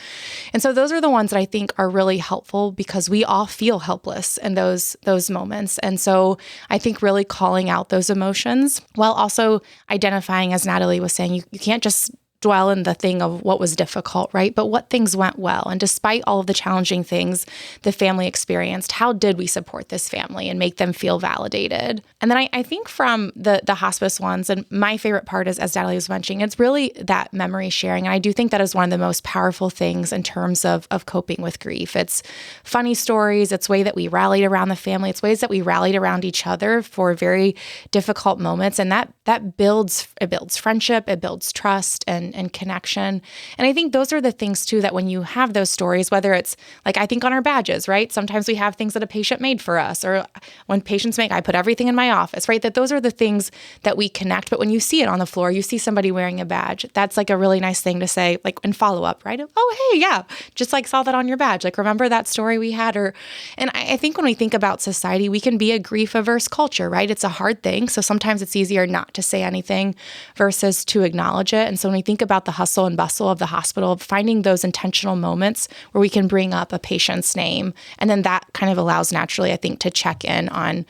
And so those are the ones that I think are really helpful because we all feel helpless in those moments. And so I think really calling out those emotions while also identifying, as Natalie was saying, you can't just dwell in the thing of what was difficult, right? But what things went well. And despite all of the challenging things the family experienced, how did we support this family and make them feel validated? And then I think from the hospice ones, and my favorite part is, as Natalie was mentioning, it's really that memory sharing. And I do think that is one of the most powerful things in terms of coping with grief. It's funny stories. It's way that we rallied around the family. It's ways that we rallied around each other for very difficult moments. And that builds friendship, it builds trust and connection. And I think those are the things too, that when you have those stories, whether it's like, I think on our badges, right? Sometimes we have things that a patient made for us, or when patients make, I put everything in my office, right? That those are the things that we connect. But when you see it on the floor, you see somebody wearing a badge, that's like a really nice thing to say, like in follow up, right? Oh, hey, yeah, just like saw that on your badge. Like, remember that story we had? And I think when we think about society, we can be a grief averse culture, right? It's a hard thing. So sometimes it's easier not to say anything versus to acknowledge it. And so when we think about the hustle and bustle of the hospital, finding those intentional moments where we can bring up a patient's name, and then that kind of allows naturally, I think, to check in on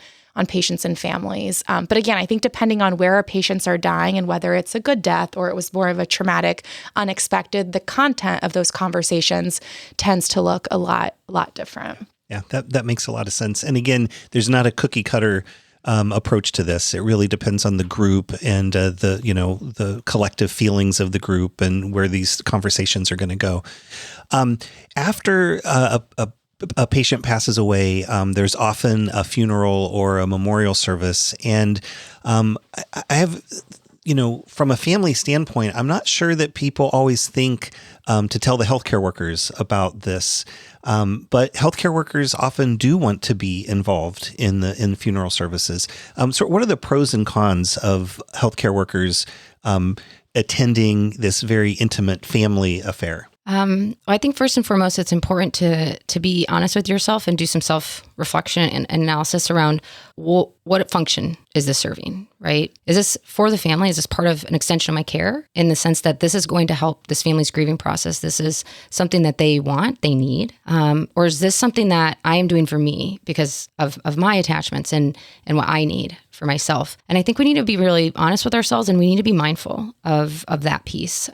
patients and families. But again, I think depending on where our patients are dying and whether it's a good death or it was more of a traumatic, unexpected, the content of those conversations tends to look a lot different. Yeah, that makes a lot of sense. And again, there's not a cookie cutter approach to this. It really depends on the group and the collective feelings of the group and where these conversations are going to go. After a patient passes away, there's often a funeral or a memorial service, and I have. From a family standpoint, I'm not sure that people always think to tell the healthcare workers about this. But healthcare workers often do want to be involved in funeral services. So what are the pros and cons of healthcare workers attending this very intimate family affair? I think first and foremost, it's important to be honest with yourself and do some self-reflection and analysis around what function is this serving, right? Is this for the family? Is this part of an extension of my care in the sense that this is going to help this family's grieving process? This is something that they want, they need? Or is this something that I am doing for me because of my attachments and what I need for myself? And I think we need to be really honest with ourselves, and we need to be mindful of that piece.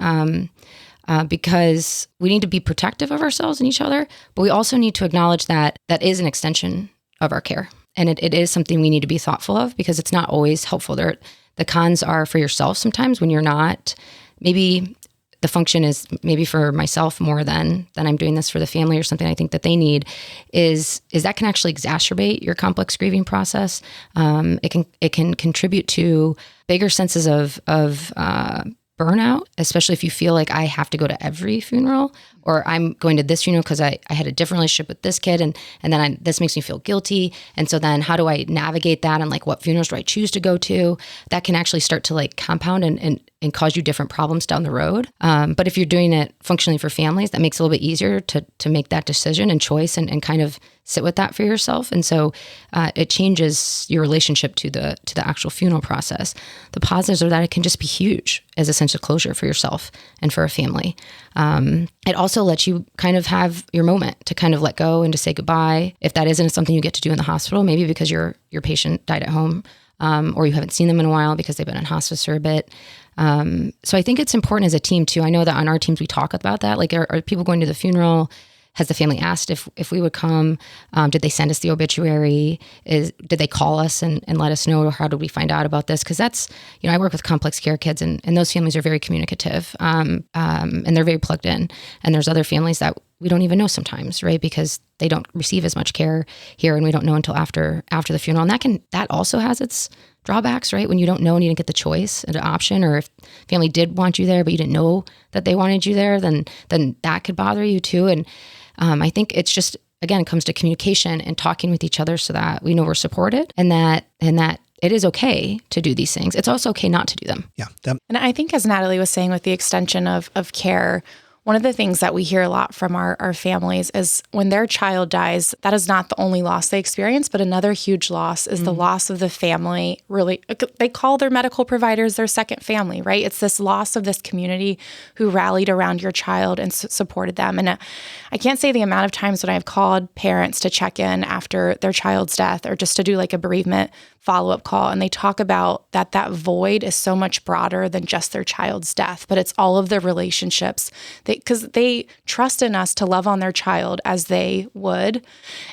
Because we need to be protective of ourselves and each other, but we also need to acknowledge that that is an extension of our care. And it is something we need to be thoughtful of because it's not always helpful. The cons are for yourself sometimes when you're not, maybe the function is maybe for myself more than I'm doing this for the family or something I think that they need, is that can actually exacerbate your complex grieving process. It can contribute to bigger senses of burnout, especially if you feel like I have to go to every funeral, or I'm going to this funeral because I had a different relationship with this kid, and then this makes me feel guilty. And so then how do I navigate that, and like what funerals do I choose to go to? That can actually start to like compound and cause you different problems down the road. But if you're doing it functionally for families, that makes it a little bit easier to make that decision and choice and kind of sit with that for yourself. And so it changes your relationship to the actual funeral process. The positives are that it can just be huge as a sense of closure for yourself and for a family. It also lets you kind of have your moment to kind of let go and to say goodbye. If that isn't something you get to do in the hospital, maybe because your patient died at home, or you haven't seen them in a while because they've been in hospice for a bit. So I think it's important as a team too. I know that on our teams, we talk about that. Like, are people going to the funeral? Has the family asked if we would come? Did they send us the obituary? Did they call us and let us know? Or how did we find out about this? Because that's, I work with complex care kids, and those families are very communicative, and they're very plugged in. And there's other families that we don't even know sometimes, right? Because they don't receive as much care here, and we don't know until after the funeral. And that also has its drawbacks, right? When you don't know and you didn't get the choice and the option, or if family did want you there, but you didn't know that they wanted you there, then that could bother you too. And I think it's just, again, it comes to communication and talking with each other so that we know we're supported and that it is okay to do these things. It's also okay not to do them. Yeah. And I think, as Natalie was saying, with the extension of care, one of the things that we hear a lot from our families is when their child dies, that is not the only loss they experience, but another huge loss is the loss of the family. Really, they call their medical providers their second family, right? It's this loss of this community who rallied around your child and supported them. And I can't say the amount of times when I've called parents to check in after their child's death or just to do like a bereavement follow-up call, and they talk about that void is so much broader than just their child's death, but it's all of the relationships, because they trust in us to love on their child as they would.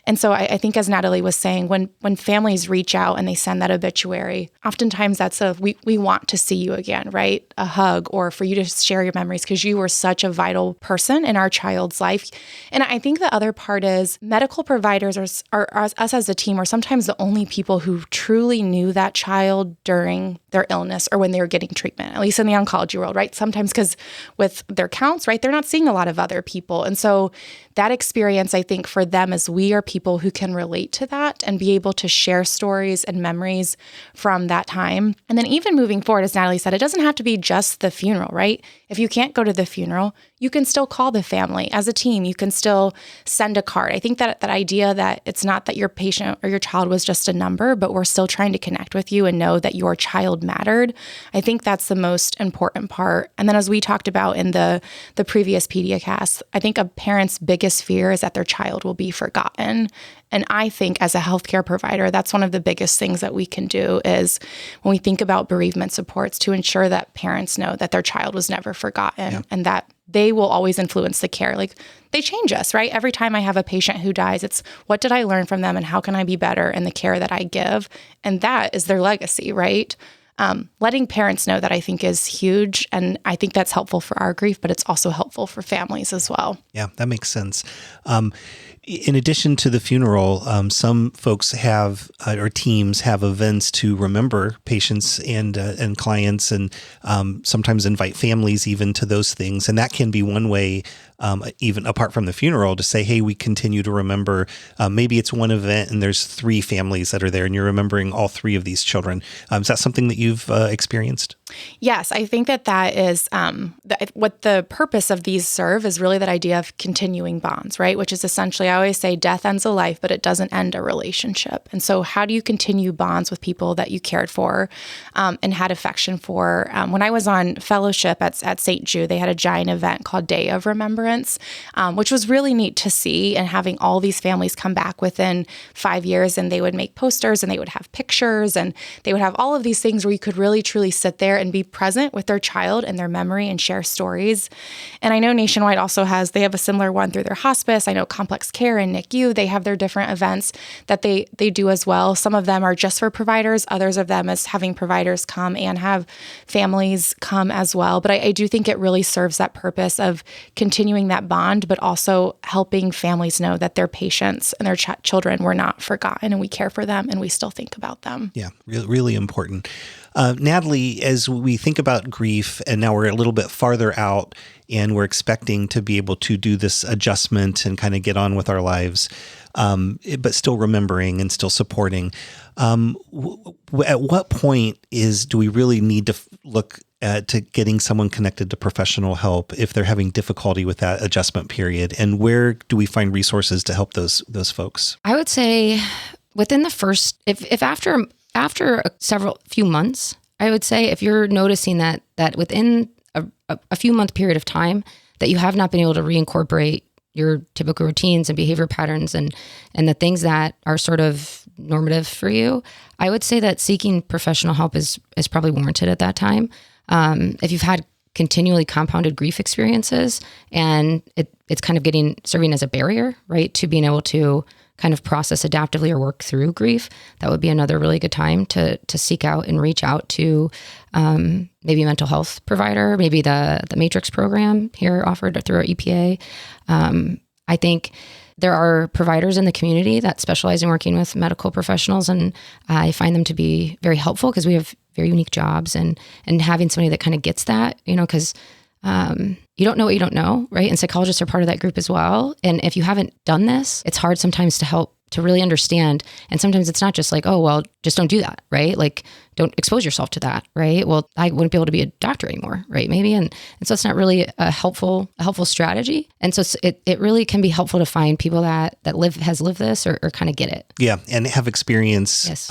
And so I think, as Natalie was saying, when families reach out and they send that obituary, oftentimes that's we want to see you again, right? A hug, or for you to share your memories because you were such a vital person in our child's life. And I think the other part is medical providers are us as a team are sometimes the only people who truly knew that child during their illness or when they were getting treatment, at least in the oncology world, right? Sometimes because with their counts, right, they're not seeing a lot of other people. And so that experience, I think, for them is we are people who can relate to that and be able to share stories and memories from that time. And then even moving forward, as Natalie said, it doesn't have to be just the funeral, right? If you can't go to the funeral, you can still call the family as a team. You can still send a card. I think that idea that it's not that your patient or your child was just a number, but we're still trying to connect with you and know that your child mattered. I think that's the most important part. And then, as we talked about in the previous PediaCast, I think a parent's biggest fear is that their child will be forgotten. And I think as a healthcare provider, that's one of the biggest things that we can do is when we think about bereavement supports, to ensure that parents know that their child was never forgotten and that they will always influence the care. Like, they change us, right? Every time I have a patient who dies, it's what did I learn from them and how can I be better in the care that I give? And that is their legacy, right? Letting parents know that, I think, is huge. And I think that's helpful for our grief, but it's also helpful for families as well. Yeah, that makes sense. In addition to the funeral, some folks have or teams have events to remember patients and clients, and sometimes invite families even to those things. And that can be one way, even apart from the funeral, to say, hey, we continue to remember. Maybe it's one event and there's 3 families that are there and you're remembering all 3 of these children. Is that something that you've experienced? Yes, I think that is what the purpose of these serve is really that idea of continuing bonds, right? Which is essentially, I always say, death ends a life, but it doesn't end a relationship. And so how do you continue bonds with people that you cared for and had affection for? When I was on fellowship at St. Jude, they had a giant event called Day of Remembrance, which was really neat to see, and having all these families come back within 5 years, and they would make posters and they would have pictures and they would have all of these things where you could really truly sit there and be present with their child and their memory and share stories. And I know Nationwide also they have a similar one through their hospice. I know Complex Care and NICU, they have their different events that they do as well. Some of them are just for providers, others of them is having providers come and have families come as well. But I do think it really serves that purpose of continuing that bond, but also helping families know that their patients and their children were not forgotten, and we care for them and we still think about them. Yeah, really important. Natalie, as we think about grief, and now we're a little bit farther out and we're expecting to be able to do this adjustment and kind of get on with our lives, but still remembering and still supporting. At what point do we really need to look to getting someone connected to professional help if they're having difficulty with that adjustment period? And where do we find resources to help those folks? I would say within the first, if after few months, I would say if you're noticing that within a few month period of time that you have not been able to reincorporate your typical routines and behavior patterns and the things that are sort of normative for you, I would say that seeking professional help is probably warranted at that time. If you've had continually compounded grief experiences and it's kind of serving as a barrier, right, to being able to kind of process adaptively or work through grief, that would be another really good time to seek out and reach out to maybe a mental health provider, maybe the Matrix program here offered through our EPA. I think there are providers in the community that specialize in working with medical professionals, and I find them to be very helpful because we have very unique jobs, and having somebody that kind of gets that, because you don't know what you don't know, right? And psychologists are part of that group as well. And if you haven't done this, it's hard sometimes to help to really understand. And sometimes it's not just like, oh, well, just don't do that, right? Like, don't expose yourself to that, right? Well, I wouldn't be able to be a doctor anymore, right? Maybe. And so it's not really a helpful strategy. And so it really can be helpful to find people that has lived this or kind of get it. Yeah. And have experience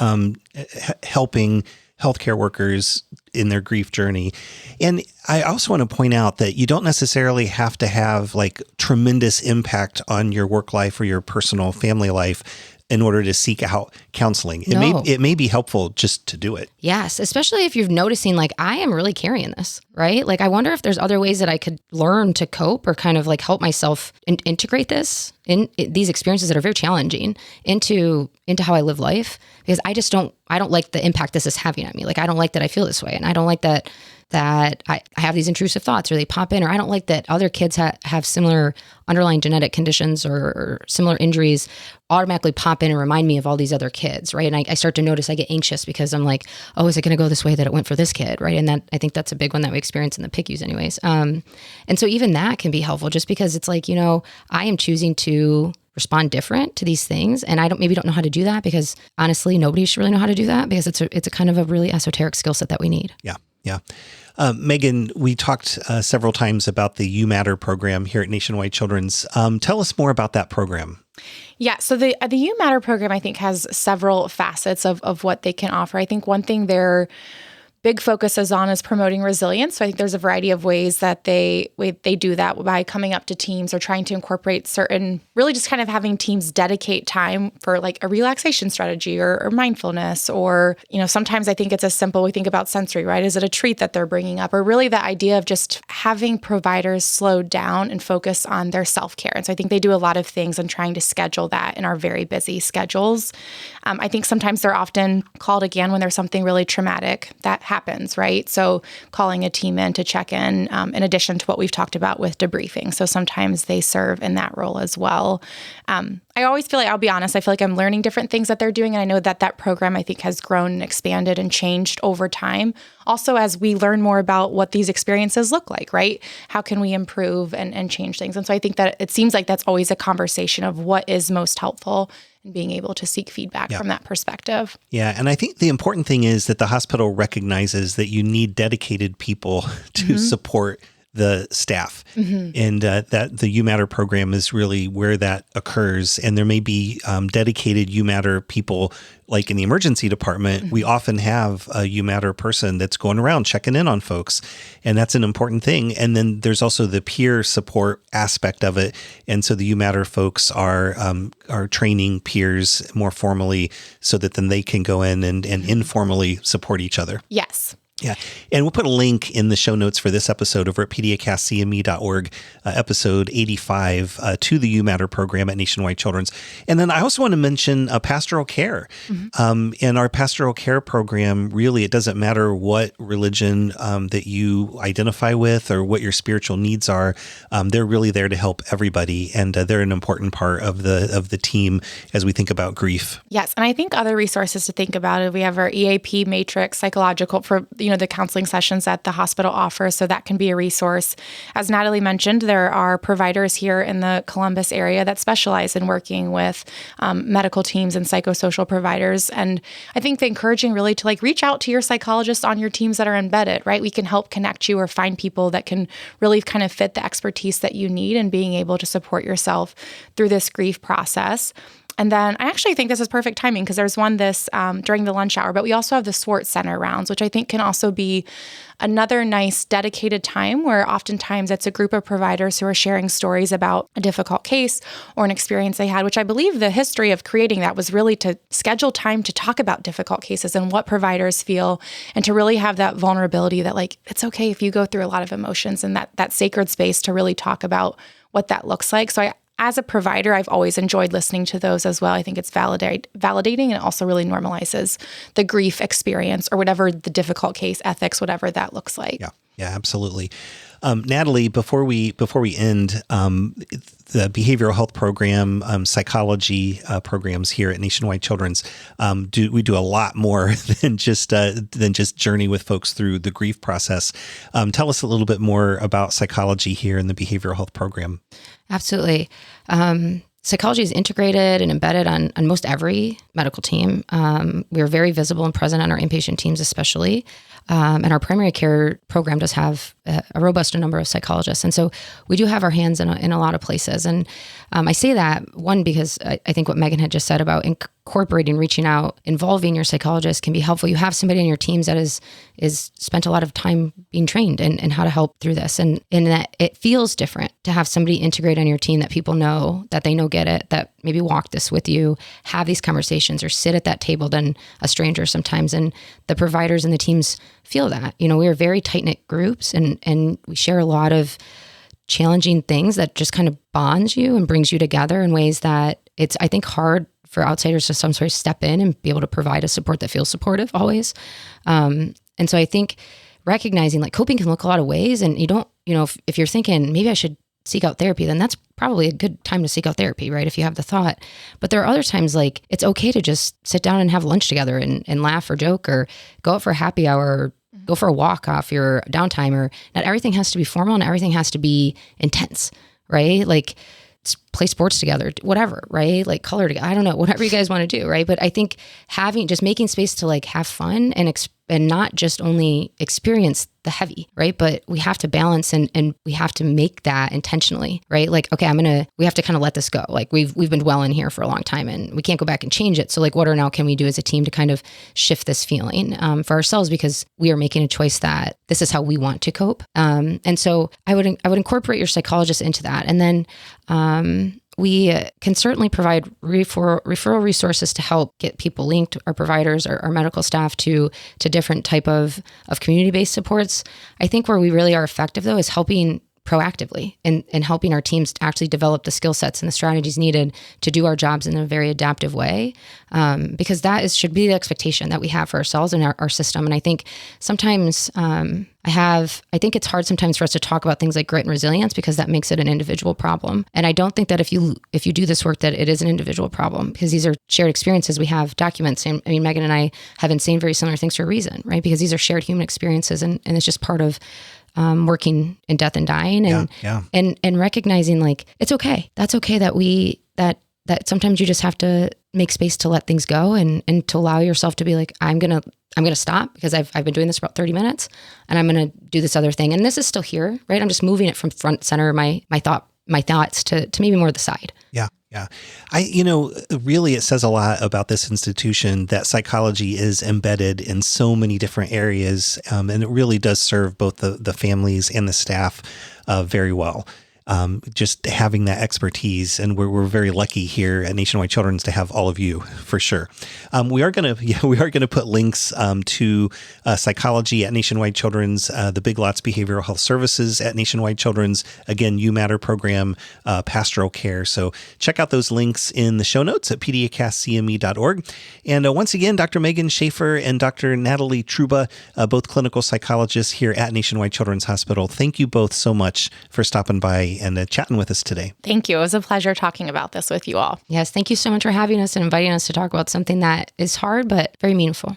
helping healthcare workers in their grief journey. And I also want to point out that you don't necessarily have to have like tremendous impact on your work life or your personal family life in order to seek out counseling. It may be helpful just to do it. Yes, especially if you're noticing like, I am really carrying this, right? Like, I wonder if there's other ways that I could learn to cope or kind of like help myself integrate this in these experiences that are very challenging into how I live life, because I don't like the impact this is having on me. Like, I don't like that I feel this way, and I don't like that I have these intrusive thoughts, or they pop in, or I don't like that other kids have similar underlying genetic conditions or similar injuries automatically pop in and remind me of all these other kids, right? And I start to notice I get anxious because I'm like, oh, is it going to go this way that it went for this kid, right? And I think that's a big one that we experience in the PICUs anyways. And so even that can be helpful, just because it's like, I am choosing to respond different to these things. And I don't know how to do that, because honestly, nobody should really know how to do that, because it's a kind of a really esoteric skill set that we need. Yeah. Yeah. Megan, we talked several times about the You Matter program here at Nationwide Children's. Tell us more about that program. Yeah, so the You Matter program, I think, has several facets of what they can offer. I think one thing they're big focus is on is promoting resilience. So I think there's a variety of ways that they do that by coming up to teams or trying to incorporate certain, really just kind of having teams dedicate time for like a relaxation strategy or mindfulness, or, sometimes I think it's as simple, we think about sensory, right? Is it a treat that they're bringing up, or really the idea of just having providers slow down and focus on their self-care. And so I think they do a lot of things and trying to schedule that in our very busy schedules. I think sometimes they're often called again when there's something really traumatic that happens, right? So calling a team in to check in addition to what we've talked about with debriefing. So sometimes they serve in that role as well. I always feel like, I'll be honest, I feel like I'm learning different things that they're doing. And I know that program, I think, has grown and expanded and changed over time. Also, as we learn more about what these experiences look like, right? How can we improve and change things? And so I think that it seems like that's always a conversation of what is most helpful and being able to seek feedback from that perspective. Yeah. And I think the important thing is that the hospital recognizes that you need dedicated people to support the staff, and that the You Matter program is really where that occurs. And there may be dedicated You Matter people, like in the emergency department. We often have a You Matter person that's going around checking in on folks, and that's an important thing. And then there's also the peer support aspect of it. And so the You Matter folks are training peers more formally, so that then they can go in and informally support each other. Yes. Yeah. And we'll put a link in the show notes for this episode over at PediaCastCME.org, episode 85, to the You Matter program at Nationwide Children's. And then I also want to mention pastoral care. In our pastoral care program, really, it doesn't matter what religion that you identify with or what your spiritual needs are. They're really there to help everybody. And they're an important part of the team as we think about grief. Yes. And I think other resources to think about, we have our EAP matrix, psychological, for the counseling sessions that the hospital offers. So that can be a resource. As Natalie mentioned, there are providers here in the Columbus area that specialize in working with medical teams and psychosocial providers. And I think the encouraging really to reach out to your psychologist on your teams that are embedded, right? We can help connect you or find people that can really kind of fit the expertise that you need in being able to support yourself through this grief process. And then I actually think this is perfect timing, because there's one during the lunch hour, but we also have the Swartz Center rounds, which I think can also be another nice dedicated time where oftentimes it's a group of providers who are sharing stories about a difficult case or an experience they had, which I believe the history of creating that was really to schedule time to talk about difficult cases and what providers feel, and to really have that vulnerability that it's okay if you go through a lot of emotions, and that sacred space to really talk about what that looks like. So as a provider, I've always enjoyed listening to those as well. I think it's validating, and it also really normalizes the grief experience or whatever the difficult case, ethics, whatever that looks like. Yeah. Yeah, absolutely. Natalie, before we end, the behavioral health program, psychology programs here at Nationwide Children's, we do a lot more than just journey with folks through the grief process. Tell us a little bit more about psychology here in the behavioral health program. Absolutely. Psychology is integrated and embedded on most every medical team. We are very visible and present on our inpatient teams, especially. And our primary care program does have a robust number of psychologists. And so we do have our hands in a lot of places. And I say that, one, because I think what Megan had just said about incorporating, reaching out, involving your psychologist can be helpful. You have somebody in your teams that is spent a lot of time being trained in how to help through this. And in that it feels different to have somebody integrate on your team that people know, that they know get it, that maybe walk this with you, have these conversations, or sit at that table than a stranger sometimes. And the providers and the teams feel that. We are very tight-knit groups, and we share a lot of challenging things that just kind of bonds you and brings you together in ways that it's, I think, hard for outsiders to some sort of step in and be able to provide a support that feels supportive always. And so I think recognizing like coping can look a lot of ways, and you don't, if you're thinking maybe I should seek out therapy, then that's probably a good time to seek out therapy, right? If you have the thought. But there are other times like it's okay to just sit down and have lunch together and laugh or joke, or go out for a happy hour, or go for a walk off your downtime. Or not everything has to be formal and everything has to be intense, right? Like play sports together, whatever, right? Like color together. I don't know, whatever you guys want to do, right? But I think making space to like have fun and not just only experience the heavy, right? But we have to balance and we have to make that intentionally, right? Like, okay, we have to kind of let this go. Like we've been dwelling here for a long time and we can't go back and change it. So like what can we do as a team to kind of shift this feeling for ourselves, because we are making a choice that this is how we want to cope. And so I would incorporate your psychologist into that. And then, we can certainly provide referral resources to help get people linked, our providers, our medical staff to different type of community-based supports. I think where we really are effective, though, is helping proactively and helping our teams to actually develop the skill sets and the strategies needed to do our jobs in a very adaptive way, because that should be the expectation that we have for ourselves and our system. And I think sometimes I think it's hard sometimes for us to talk about things like grit and resilience, because that makes it an individual problem. And I don't think that if you do this work that it is an individual problem, because these are shared experiences. We have documents. And I mean, Megan and I have been saying very similar things for a reason, right? Because these are shared human experiences, and it's just part of working in death and dying, and recognizing like it's okay. That's okay that sometimes you just have to make space to let things go and to allow yourself to be like, I'm gonna stop because I've been doing this for about 30 minutes and I'm gonna do this other thing. And this is still here, right? I'm just moving it from front center, my thoughts to maybe more the side. Yeah. Yeah. Really, it says a lot about this institution that psychology is embedded in so many different areas. And it really does serve both the families and the staff very well. Just having that expertise, and we're very lucky here at Nationwide Children's to have all of you for sure. We are gonna put links to psychology at Nationwide Children's, the Big Lots Behavioral Health Services at Nationwide Children's, again You program, pastoral care. So check out those links in the show notes at PediaCastCME.org. And once again, Dr. Megan Schaefer and Dr. Natalie Truba, both clinical psychologists here at Nationwide Children's Hospital. Thank you both so much for stopping by and chatting with us today. Thank you. It was a pleasure talking about this with you all. Yes, thank you so much for having us and inviting us to talk about something that is hard but very meaningful.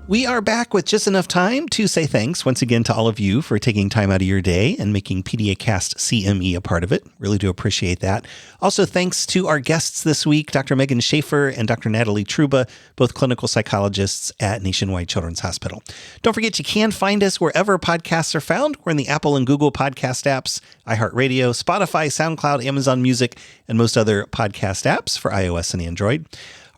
We are back with just enough time to say thanks once again to all of you for taking time out of your day and making PediaCast CME a part of it. Really do appreciate that. Also, thanks to our guests this week, Dr. Megan Schaefer and Dr. Natalie Truba, both clinical psychologists at Nationwide Children's Hospital. Don't forget, you can find us wherever podcasts are found. We're in the Apple and Google podcast apps, iHeartRadio, Spotify, SoundCloud, Amazon Music, and most other podcast apps for iOS and Android.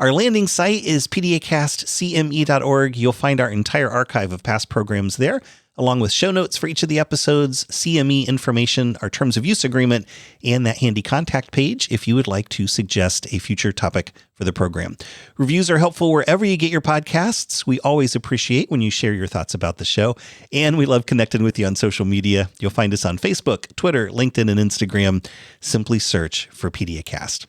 Our landing site is PediaCastCME.org. You'll find our entire archive of past programs there, along with show notes for each of the episodes, CME information, our terms of use agreement, and that handy contact page if you would like to suggest a future topic for the program. Reviews are helpful wherever you get your podcasts. We always appreciate when you share your thoughts about the show, and we love connecting with you on social media. You'll find us on Facebook, Twitter, LinkedIn, and Instagram. Simply search for PediaCast.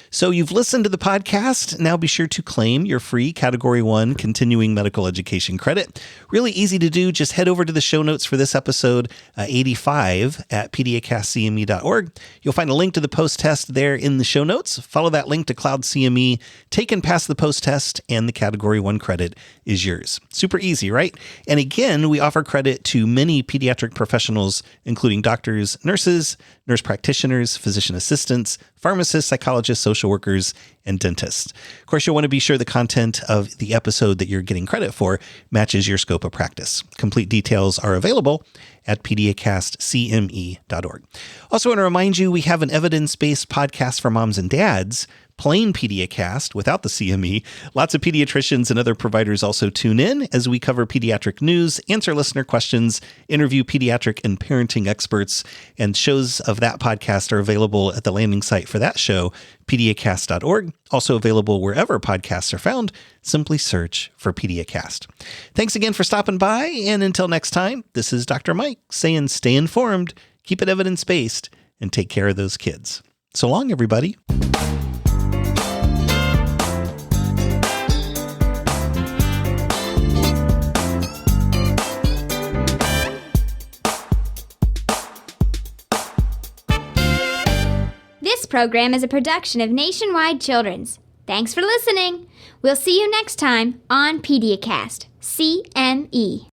So you've listened to the podcast. Now be sure to claim your free Category 1 continuing medical education credit. Really easy to do. Just head over to the show notes for this episode 85 at PediaCastCME.org. You'll find a link to the post-test there in the show notes. Follow that link to Cloud CME, take and pass the post-test, and the Category 1 credit is yours. Super easy, right? And again, we offer credit to many pediatric professionals, including doctors, nurses, nurse practitioners, physician assistants, pharmacists, psychologists, social workers, and dentists. Of course, you'll want to be sure the content of the episode that you're getting credit for matches your scope of practice. Complete details are available at PediaCastCME.org. Also want to remind you, we have an evidence-based podcast for moms and dads, plain PediaCast without the CME. Lots of pediatricians and other providers also tune in as we cover pediatric news, answer listener questions, interview pediatric and parenting experts, and shows of that podcast are available at the landing site for that show, PediaCast.org. Also available wherever podcasts are found. Simply search for PediaCast. Thanks again for stopping by, and until next time, this is Dr. Mike saying stay informed, keep it evidence-based, and take care of those kids. So long, everybody. This program is a production of Nationwide Children's. Thanks for listening. We'll see you next time on PediaCast CME.